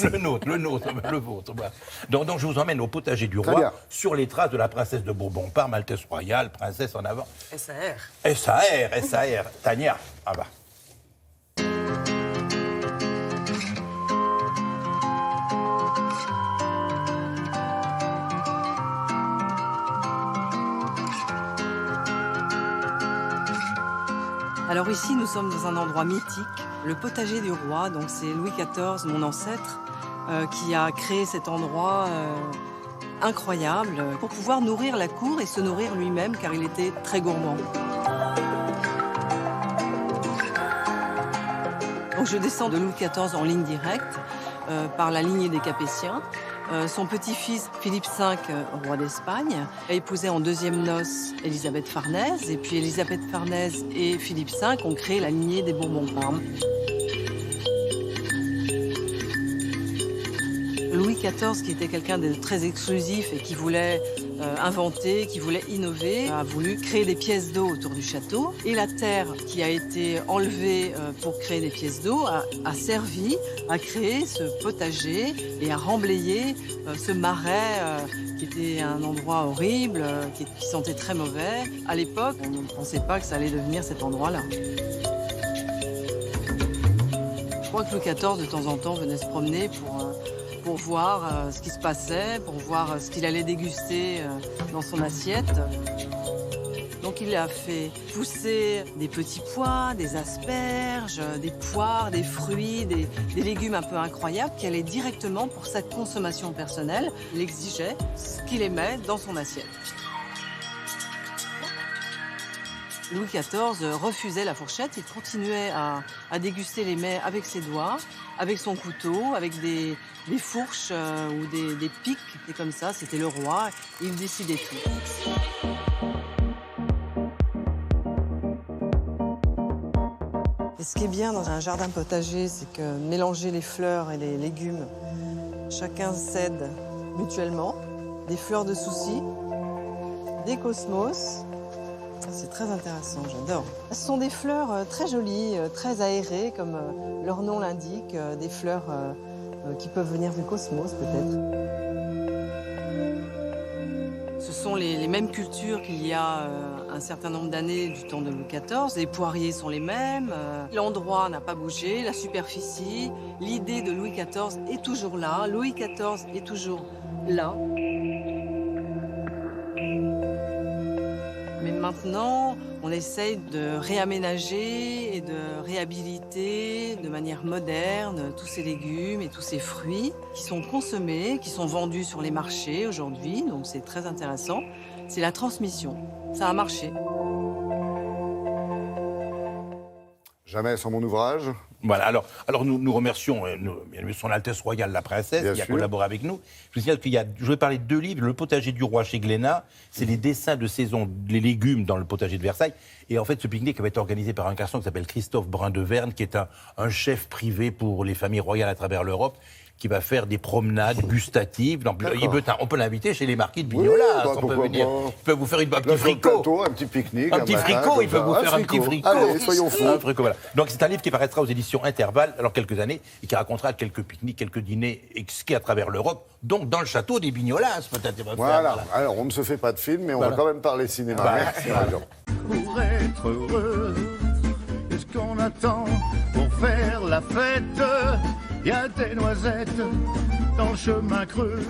Le vôtre. Voilà. Donc, je vous emmène au potager du roi, sur les traces de la princesse de Bourbon-Parme, Altesse royale, princesse en avant. SAR. Tania. Ah bah. Alors ici, nous sommes dans un endroit mythique, le potager du roi. Donc c'est Louis XIV, mon ancêtre, qui a créé cet endroit incroyable pour pouvoir nourrir la cour et se nourrir lui-même, car il était très gourmand. Donc je descends de Louis XIV en ligne directe par la lignée des Capétiens. Son petit-fils, Philippe V, roi d'Espagne, a épousé en deuxième noces Élisabeth Farnèse. Et puis Élisabeth Farnèse et Philippe V ont créé la lignée des Bourbon-Parme. Louis XIV, qui était quelqu'un de très exclusif et qui voulait inventer, qui voulait innover, a voulu créer des pièces d'eau autour du château. Et la terre qui a été enlevée pour créer des pièces d'eau a servi à créer ce potager et à remblayer ce marais qui était un endroit horrible, qui sentait très mauvais. À l'époque, on ne pensait pas que ça allait devenir cet endroit-là. Je crois que Louis XIV, de temps en temps, venait se promener pour voir ce qui se passait, pour voir ce qu'il allait déguster dans son assiette. Donc il a fait pousser des petits pois, des asperges, des poires, des fruits, des légumes un peu incroyables qui allaient directement pour sa consommation personnelle. Il exigeait ce qu'il aimait dans son assiette. Louis XIV refusait la fourchette, il continuait à déguster les mets avec ses doigts, avec son couteau, avec des fourches ou des pics. Et comme ça, c'était le roi, il décidait tout. Et ce qui est bien dans un jardin potager, c'est que mélanger les fleurs et les légumes, chacun s'aide mutuellement. Des fleurs de souci, des cosmos. C'est très intéressant, j'adore. Ce sont des fleurs très jolies, très aérées, comme leur nom l'indique, des fleurs qui peuvent venir du cosmos, peut-être. Ce sont les mêmes cultures qu'il y a un certain nombre d'années du temps de Louis XIV. Les poiriers sont les mêmes, l'endroit n'a pas bougé, la superficie, l'idée de Louis XIV est toujours là, Louis XIV est toujours là. Mais maintenant, on essaye de réaménager et de réhabiliter de manière moderne tous ces légumes et tous ces fruits qui sont consommés, qui sont vendus sur les marchés aujourd'hui, donc c'est très intéressant. C'est la transmission. Ça a marché. Jamais sans mon ouvrage. Voilà, alors nous remercions son Altesse Royale la Princesse Bien qui a sûr. collaboré avec nous. Je vous signale je vais parler de 2 livres. Le potager du roi chez Glénat, c'est les dessins de saison, les légumes dans le potager de Versailles. Et en fait, ce pique-nique avait été organisé par un garçon qui s'appelle Christophe Brun-de-Verne, qui est un chef privé pour les familles royales à travers l'Europe, qui va faire des promenades gustatives. On peut l'inviter chez les marquis de Vignola. Oui, on peut venir. pas. Il peut vous faire un petit Là, fricot. plateau, un petit pique-nique. Un petit matin, fricot, comme il peut ça. vous faire un petit fricot. Allez, soyons fous. Un fricot, voilà. Donc c'est un livre qui paraîtra aux éditions Intervalle, alors quelques années, et qui racontera quelques pique-niques, quelques dîners exquis à travers l'Europe, donc dans le château des Vignolas, peut-être. Voilà. Alors, on ne se fait pas de film, mais on va quand même parler cinéma. Merci, Marion. Pour être heureux, qu'est-ce qu'on attend pour faire la fête? Y a des noisettes dans le chemin creux.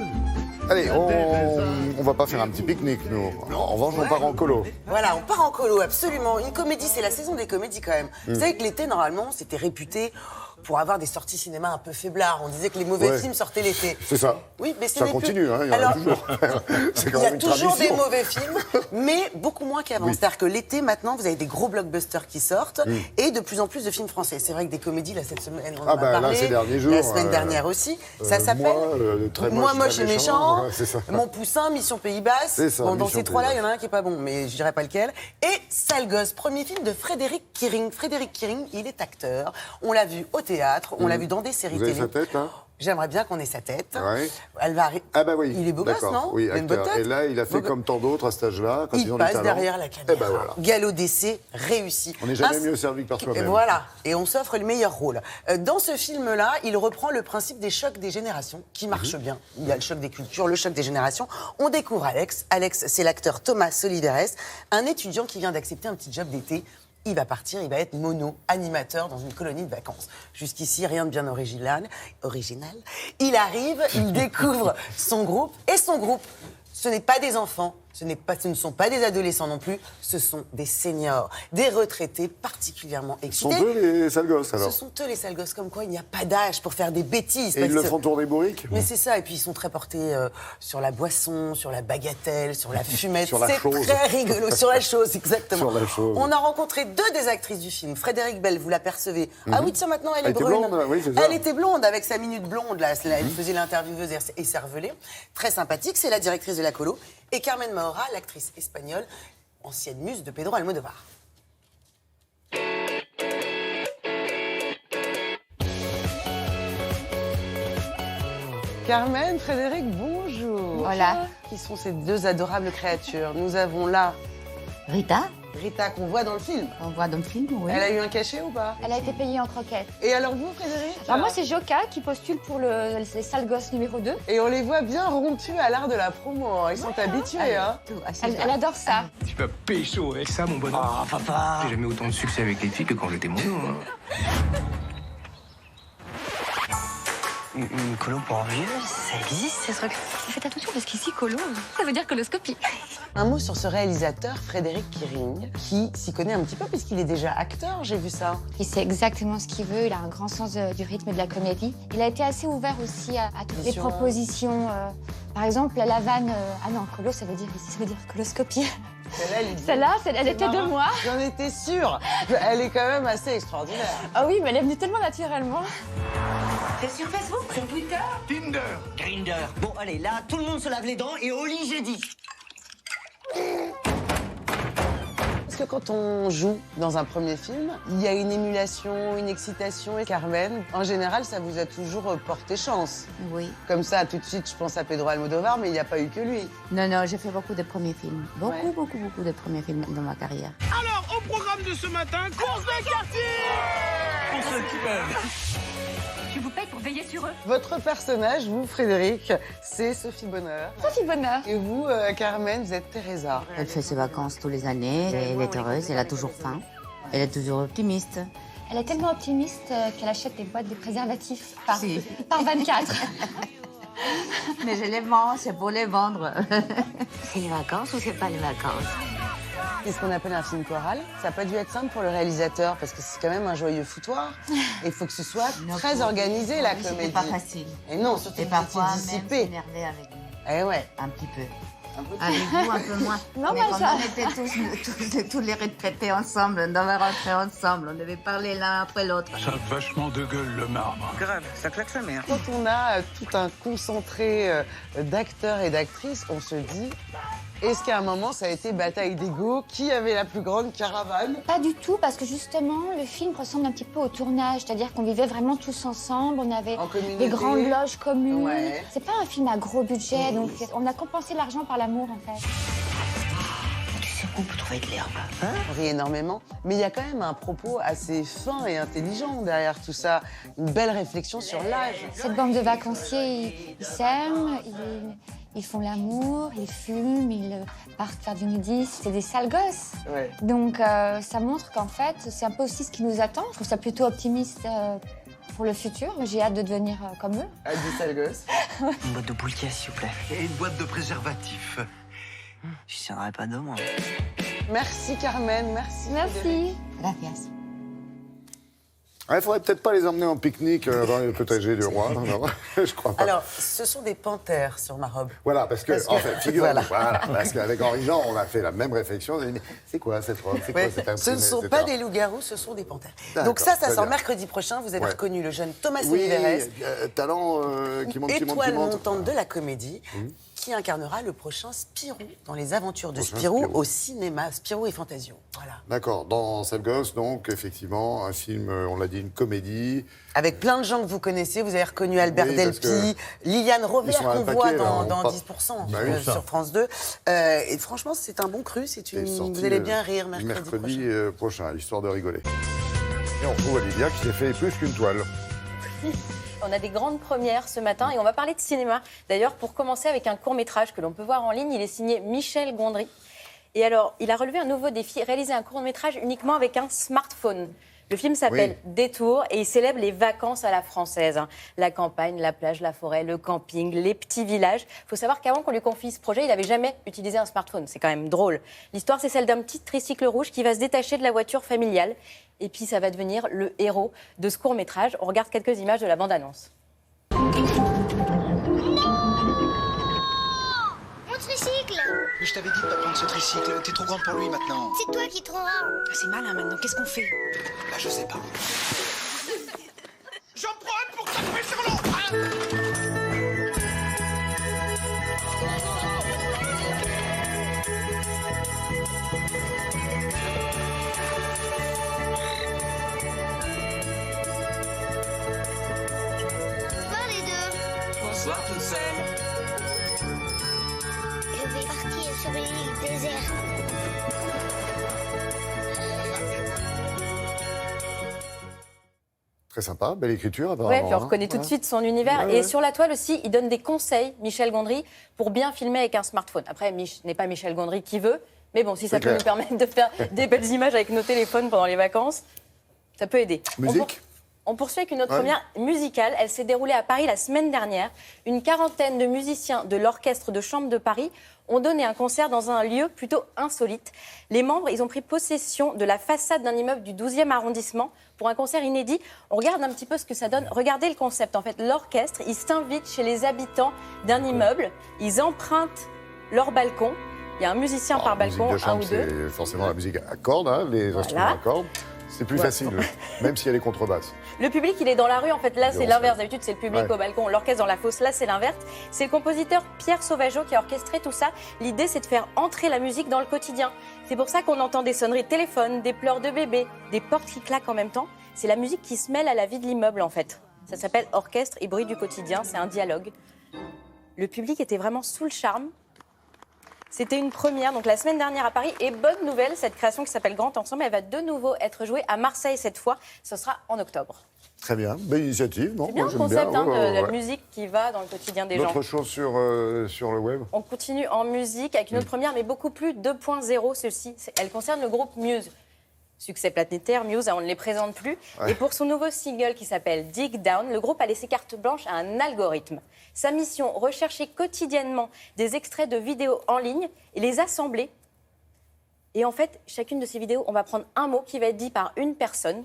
Allez, on va pas faire un petit pique-nique, nous. En revanche, on part en colo. Voilà, on part en colo, absolument. Une comédie, c'est la saison des comédies quand même. Vous savez que l'été, normalement, c'était réputé pour avoir des sorties cinéma un peu faiblards. On disait que les mauvais films sortaient l'été. C'est ça. Oui, mais ça continue, hein, il y en a toujours. C'est quand il y a même une toujours tradition. des mauvais films, mais beaucoup moins qu'avant. Oui. C'est-à-dire que l'été, maintenant, vous avez des gros blockbusters qui sortent et de plus en plus de films français. C'est vrai que des comédies, là, cette semaine, on en a parlé. Là, ces derniers jours, la semaine dernière aussi. Ça s'appelle Moi, moche et méchant. C'est ça. Mon poussin, Mission Pays Basse. C'est ça, Bon, dans Mission ces trois-là, il Pays y en a un qui est pas bon, mais je dirais pas lequel. Et Sale Gosse, premier film de Frédéric Kiering. Frédéric Kiering, il est acteur. On l'a vu au théâtre, on l'a vu dans des séries Vous avez télé. sa tête, hein? J'aimerais bien qu'on ait sa tête. Ouais. Elle va Ah bah oui. Il est beau gosse, D'accord. non Oui, Il a une bonne acteur. tête. Et là, il a fait comme tant d'autres à cet âge-là. Quand ils ont Il du passe talent. derrière la caméra. Eh ben voilà. Galop d'essai réussi. On n'est jamais mieux servi que par Et soi-même. voilà, et on s'offre le meilleur rôle. Dans ce film-là, il reprend le principe des chocs des générations, qui marche bien. Il y a le choc des cultures, le choc des générations. On découvre Alex. Alex, c'est l'acteur Thomas Soliveres, un étudiant qui vient d'accepter un petit job d'été. Il va partir, il va être mono-animateur dans une colonie de vacances. Jusqu'ici, rien de bien original. Il arrive, il découvre son groupe, et son groupe, ce n'est pas des enfants, ce ne sont pas des adolescents non plus, ce sont des seniors, des retraités particulièrement Ce sont excités. eux les sales gosses, alors. Ce sont eux les sales gosses, comme quoi il n'y a pas d'âge pour faire des bêtises. Et ils le font tourner bourrique. Mais c'est ça, et puis ils sont très portés sur la boisson, sur la bagatelle, sur la fumette. Sur la c'est chose. très rigolo, sur la chose, exactement. Sur la chose. On a rencontré 2 des actrices du film. Frédéric Bell, vous l'apercevez. Ah oui, tiens, maintenant elle est Elle était brune. blonde, oui, c'est ça. Elle était blonde avec sa minute blonde, là. Elle faisait l'intervieweuse et cervelée. Très sympathique, c'est la directrice de la colo. Et Carmen Maura, l'actrice espagnole, ancienne muse de Pedro Almodóvar. Carmen, Frédéric, bonjour. Voilà. Qui sont ces 2 adorables créatures? Nous avons là Rita. Rita qu'on voit dans le film. On voit dans le film, oui. Elle a eu un cachet ou pas? Elle a été payée en croquettes. Et alors vous, Frédéric? Alors moi, c'est Joka qui postule pour les sales gosses numéro 2. Et on les voit bien rompus à l'art de la promo. Hein. Ils sont habitués. Hein. Elle adore ça. Tu vas pécho avec ça, mon bonhomme. Ah, papa. J'ai jamais eu autant de succès avec les filles que quand j'étais mono. Une colo pour envieux, ça existe ces trucs. Faites attention parce qu'ici, colo, ça veut dire coloscopie. Un mot sur ce réalisateur, Frédéric Kiering, qui s'y connaît un petit peu puisqu'il est déjà acteur, j'ai vu ça. Il sait exactement ce qu'il veut, il a un grand sens du rythme et de la comédie. Il a été assez ouvert aussi à toutes les propositions. Par exemple, la vanne... Ah non, colo, ça veut dire ici, ça veut dire coloscopie. Celle-là, elle était de moi. J'en étais sûre. Elle est quand même assez extraordinaire. Ah oui, mais elle est venue tellement naturellement. T'es sur Facebook? Sur Twitter? Tinder. Grindr. Bon, allez, là, tout le monde se lave les dents et au lit, j'ai dit. Parce que quand on joue dans un premier film, il y a une émulation, une excitation. Et Carmen, en général, ça vous a toujours porté chance. Oui. Comme ça, tout de suite, je pense à Pedro Almodóvar, mais il n'y a pas eu que lui. Non, j'ai fait beaucoup de premiers films. Beaucoup de premiers films dans ma carrière. Alors, au programme de ce matin, course de quartier. Pour ceux qui peuvent. Je vous paye pour veiller sur eux. Votre personnage, vous, Frédéric, c'est Sophie Bonheur. Sophie Bonheur. Et vous, Carmen, vous êtes Teresa. Elle fait ses vacances tous les années, elle est heureuse, elle a toujours faim, elle est toujours optimiste. Elle est tellement optimiste qu'elle achète des boîtes de préservatifs par 24. Mais je les vends, c'est pour les vendre. C'est les vacances ou c'est pas les vacances? C'est ce qu'on appelle un film choral. Ça n'a pas dû être simple pour le réalisateur parce que c'est quand même un joyeux foutoir. Et il faut que ce soit très organisé, la comédie. C'était pas facile. Et non, surtout et que parfois vous étiez même dissipé. s'énerver avec nous. Eh ouais. Un petit peu. Avec vous, un peu moins. Non, mais comme on était tous les retraités ensemble, on devait rentrer ensemble, on devait parler l'un après l'autre. Ça a vachement de gueule, le marbre. Grave, ça claque sa mère. Quand on a tout un concentré d'acteurs et d'actrices, on se dit, est-ce qu'à un moment, ça a été bataille d'ego? Qui avait la plus grande caravane? Pas du tout, parce que justement, le film ressemble un petit peu au tournage. C'est-à-dire qu'on vivait vraiment tous ensemble, on avait des grandes loges communes. Ouais. C'est pas un film à gros budget, donc on a compensé l'argent par l'amour, en fait. Tu sais qu'on peut trouver de l'herbe. On rit énormément, mais il y a quand même un propos assez fin et intelligent derrière tout ça. Une belle réflexion sur l'âge. Cette bande de vacanciers, ils s'aiment, ils font l'amour, ils fument, ils partent faire du nudisme. C'est des sales gosses. Ouais. Donc ça montre qu'en fait, c'est un peu aussi ce qui nous attend. Je trouve ça plutôt optimiste pour le futur. J'ai hâte de devenir comme eux. Ah, des sales gosses. Une boîte de boulequet, s'il vous plaît. Et une boîte de préservatifs. Je tiendrai pas deux mois. Merci Carmen, merci. Merci. Gracias. Il faudrait peut-être pas les emmener en pique-nique dans le potager du roi. Non, je crois pas. Alors, ce sont des panthères sur ma robe. Voilà, parce que en fait, figurez-vous, voilà. parce qu'avec Henri Jean, on a fait la même réflexion. On a dit, mais c'est quoi cette robe? C'est quoi Ouais, cette ce ne imprimé, sont etc. pas des loups-garous, ce sont des panthères. D'accord, Donc ça très sort bien. mercredi prochain. Vous avez Ouais. reconnu le jeune Thomas Oui, Soliveres, talent qui monte, qui monte, qui étoile monte. montante de la comédie, qui incarnera le prochain Spirou dans les aventures de Prochain Spirou Spirou. au cinéma. Spirou et Fantasio. Voilà. D'accord, dans Sale Gosse, donc, effectivement, un film, on l'a dit, une comédie. Avec plein de gens que vous connaissez, vous avez reconnu Albert Oui, parce Delpy, que Liliane Robert ils sont à qu'on un voit paquet, là, dans on parle- 10% Bah oui, ça. sur France 2. Et franchement, c'est un bon cru. C'est sorti, Vous allez bien rire mercredi prochain. prochain, histoire de rigoler. Et on retrouve Olivia qui s'est fait plus qu'une toile. On a des grandes premières ce matin et on va parler de cinéma. D'ailleurs, pour commencer avec un court-métrage que l'on peut voir en ligne, il est signé Michel Gondry. Et alors, il a relevé un nouveau défi, réaliser un court-métrage uniquement avec un smartphone. Le film s'appelle Détour et il célèbre les vacances à la française. La campagne, la plage, la forêt, le camping, les petits villages. Il faut savoir qu'avant qu'on lui confie ce projet, il n'avait jamais utilisé un smartphone. C'est quand même drôle. L'histoire, c'est celle d'un petit tricycle rouge qui va se détacher de la voiture familiale. Et puis, ça va devenir le héros de ce court-métrage. On regarde quelques images de la bande-annonce. Mon tricycle! Mais je t'avais dit de pas prendre ce tricycle, t'es trop grande pour lui maintenant. C'est toi qui te rends. Ah, c'est malin maintenant, qu'est-ce qu'on fait? Bah je sais pas. J'en prends un pour taper sur l'autre. Bonsoir les deux. Bonsoir toute seule. Je vais partir sur une île déserte. Très sympa, belle écriture, apparemment. Ouais, puis on reconnaît tout de suite son univers. Ouais, Et ouais. sur la toile aussi, il donne des conseils, Michel Gondry, pour bien filmer avec un smartphone. Après, n'est pas Michel Gondry qui veut, mais bon, si ça C'est peut clair. nous permettre de faire des belles images avec nos téléphones pendant les vacances, ça peut aider. Musique On poursuit avec une autre Ouais. première musicale. Elle s'est déroulée à Paris la semaine dernière. Une quarantaine de musiciens de l'Orchestre de Chambre de Paris ont donné un concert dans un lieu plutôt insolite. Les membres, ils ont pris possession de la façade d'un immeuble du 12e arrondissement pour un concert inédit. On regarde un petit peu ce que ça donne. Regardez le concept. En fait, l'orchestre, ils s'invitent chez les habitants d'un immeuble. Ils empruntent leur balcon. Il y a un musicien par balcon, Musique de un chambre, ou deux. c'est forcément la musique à cordes, hein, les instruments à cordes. C'est plus Ouais. facile, même si elle est contrebasse. Le public, il est dans la rue. En fait, là, c'est Bien l'inverse. D'habitude, c'est le public Ouais. au balcon, l'orchestre dans la fosse. Là, c'est l'inverse. C'est le compositeur Pierre Sauvageau qui a orchestré tout ça. L'idée, c'est de faire entrer la musique dans le quotidien. C'est pour ça qu'on entend des sonneries de téléphone, des pleurs de bébé, des portes qui claquent en même temps. C'est la musique qui se mêle à la vie de l'immeuble, en fait. Ça s'appelle orchestre et bruit du quotidien. C'est un dialogue. Le public était vraiment sous le charme. C'était une première, donc la semaine dernière à Paris. Et bonne nouvelle, cette création qui s'appelle Grand Ensemble, elle va de nouveau être jouée à Marseille cette fois. Ce sera en octobre. Très bien, belle initiative. Non, C'est bien moi, le j'aime concept bien. de la musique qui va dans le quotidien des gens. D'autres choses sur le web? On continue en musique avec une autre première, mais beaucoup plus 2.0. Celle-ci, elle concerne le groupe Muse. Succès planétaire, Muse, on ne les présente plus. Ouais. Et pour son nouveau single qui s'appelle Dig Down, le groupe a laissé carte blanche à un algorithme. Sa mission, rechercher quotidiennement des extraits de vidéos en ligne et les assembler. Et en fait, chacune de ces vidéos, on va prendre un mot qui va être dit par une personne.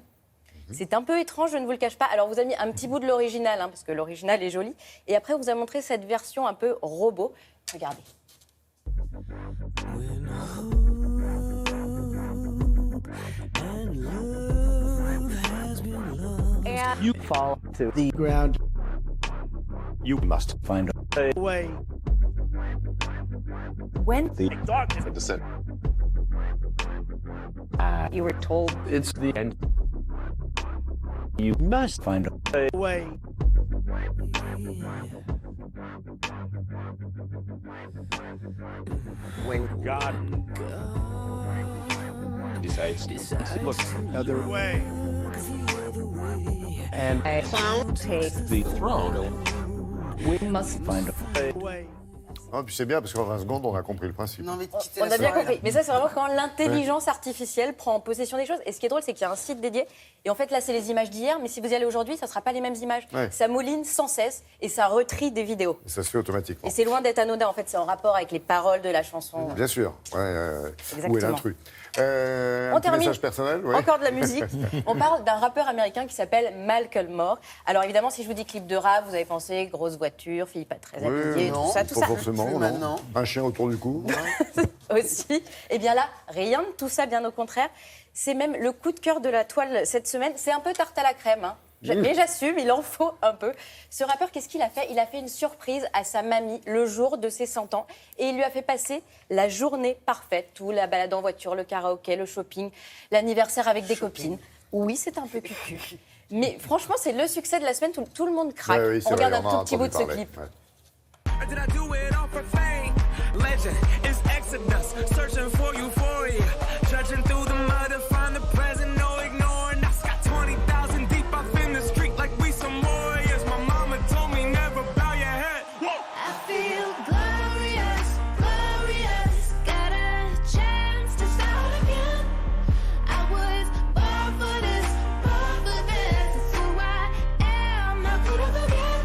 C'est un peu étrange, je ne vous le cache pas. Alors, vous avez mis un petit bout de l'original, parce que l'original est joli. Et après, on vous a montré cette version un peu robot. Regardez. You fall to the ground. You must find a way. When the darkness of the center. You were told it's the end. You must find a way. When God decides to look other way. And take the throne. We must find a way. Ah, puis c'est bien, parce qu'en 20 secondes, on a compris le principe. On a bien compris. Mais ça, c'est vraiment quand l'intelligence artificielle prend possession des choses. Et ce qui est drôle, c'est qu'il y a un site dédié. Et en fait, là, c'est les images d'hier. Mais si vous y allez aujourd'hui, ça ne sera pas les mêmes images. Ouais. Ça mouline sans cesse et ça retrie des vidéos. Ça se fait automatiquement. Et c'est loin d'être anodin. En fait, c'est en rapport avec les paroles de la chanson. Bien sûr. Où est l'intrus? On Un petit termine. message personnel, ouais. Encore de la musique. On parle d'un rappeur américain qui s'appelle Malcolm Moore. Alors évidemment, si je vous dis clip de rap, vous avez pensé grosse voiture, fille pas très habillée, tout ça, tout pas ça. forcément, non. Un chien autour du cou. Aussi. Eh bien là, rien de tout ça, bien au contraire. C'est même le coup de cœur de la toile cette semaine. C'est un peu tarte à la crème, hein. Mais j'assume, il en faut un peu. Ce rappeur, qu'est-ce qu'il a fait? Il a fait une surprise à sa mamie le jour de ses 100 ans. Et il lui a fait passer la journée parfaite. Tout, la balade en voiture, le karaoké, le shopping, l'anniversaire avec des copines. Oui, c'est un peu cucu. Mais franchement, c'est le succès de la semaine. Tout le monde craque. Ouais, oui, on regarde vrai, un tout petit bout de ce clip. Ouais. Did I do it all for fame? Legend is Exodus, searching for euphoria, judging through the mud to find the present, no ignoring us. Got 20,000 deep up in the street like we some warriors. My mama told me never bow your head. Whoa. I feel glorious, glorious. Got a chance to start again. I was born for this, born for this. It's who I am, not could have again.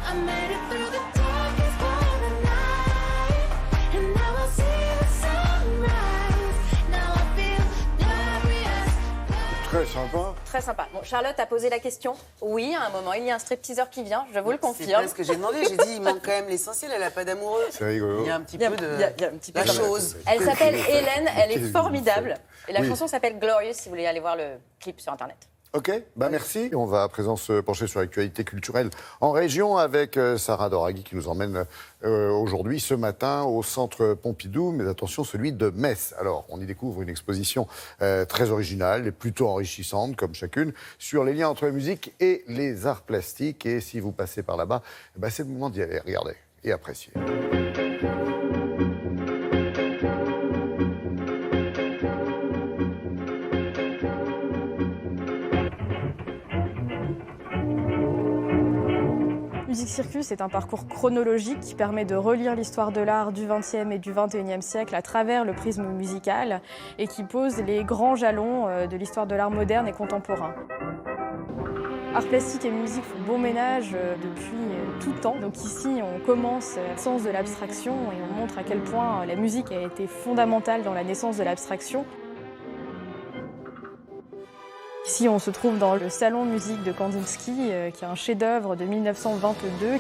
I made it through the darkest part of the night, and now I see the sunrise. Now I feel glorious. Très sympa. Très sympa. Bon, Charlotte a posé la question. Oui, à un moment, il y a un stripteaseur qui vient, je vous le C'est confirme. pas ce que j'ai demandé. J'ai dit, il manque quand même l'essentiel. Elle n'a pas d'amoureux. C'est rigolo. Il y a un petit Il y a- peu de il y a un petit peu la de- chose. Elle s'appelle Hélène, elle est Qu'est-ce que formidable. Et la Oui. chanson s'appelle Glorious, si vous voulez aller voir le clip sur Internet. Ok, merci. On va à présent se pencher sur l'actualité culturelle en région avec Sarah Doraghi qui nous emmène aujourd'hui, ce matin, au centre Pompidou, mais attention, celui de Metz. Alors, on y découvre une exposition très originale et plutôt enrichissante, comme chacune, sur les liens entre la musique et les arts plastiques. Et si vous passez par là-bas, c'est le moment d'y aller, regardez et apprécier. Musique Circus est un parcours chronologique qui permet de relire l'histoire de l'art du XXe et du XXIe siècle à travers le prisme musical et qui pose les grands jalons de l'histoire de l'art moderne et contemporain. Art plastique et musique font bon ménage depuis tout temps. Donc ici, on commence le sens de l'abstraction et on montre à quel point la musique a été fondamentale dans la naissance de l'abstraction. Ici, on se trouve dans le salon musique de Kandinsky, qui est un chef-d'œuvre de 1922.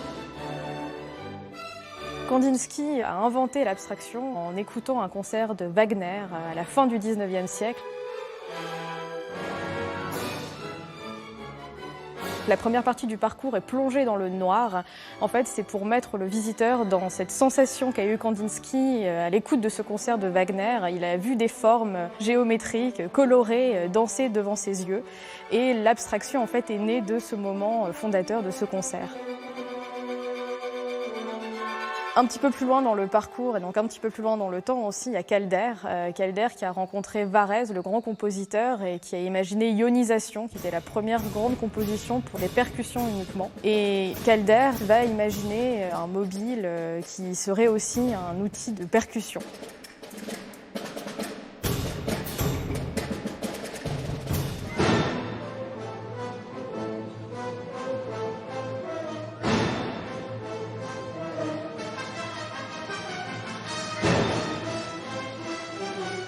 Kandinsky a inventé l'abstraction en écoutant un concert de Wagner à la fin du XIXe siècle. La première partie du parcours est plongée dans le noir. En fait, c'est pour mettre le visiteur dans cette sensation qu'a eu Kandinsky à l'écoute de ce concert de Wagner. Il a vu des formes géométriques, colorées, danser devant ses yeux. Et l'abstraction, en fait, est née de ce moment fondateur de ce concert. Un petit peu plus loin dans le parcours et donc un petit peu plus loin dans le temps aussi, il y a Calder. Calder qui a rencontré Varèse, le grand compositeur, et qui a imaginé Ionisation, qui était la première grande composition pour les percussions uniquement. Et Calder va imaginer un mobile qui serait aussi un outil de percussion.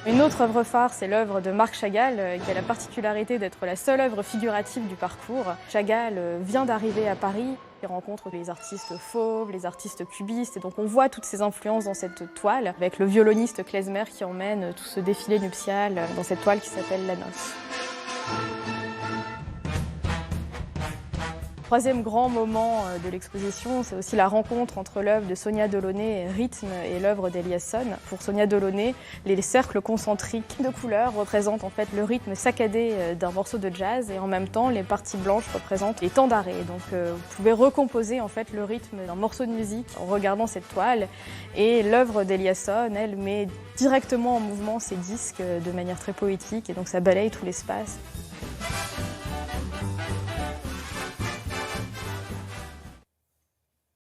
Une autre œuvre phare, c'est l'œuvre de Marc Chagall, qui a la particularité d'être la seule œuvre figurative du parcours. Chagall vient d'arriver à Paris, il rencontre les artistes fauves, les artistes cubistes, et donc on voit toutes ces influences dans cette toile, avec le violoniste klezmer qui emmène tout ce défilé nuptial dans cette toile qui s'appelle La Noce. Troisième grand moment de l'exposition, c'est aussi la rencontre entre l'œuvre de Sonia Delaunay, Rythme, et l'œuvre d'Eliasson. Pour Sonia Delaunay, les cercles concentriques de couleurs représentent en fait le rythme saccadé d'un morceau de jazz, et en même temps les parties blanches représentent les temps d'arrêt. Donc vous pouvez recomposer en fait le rythme d'un morceau de musique en regardant cette toile. Et l'œuvre d'Eliasson, elle met directement en mouvement ses disques de manière très poétique, et donc ça balaye tout l'espace.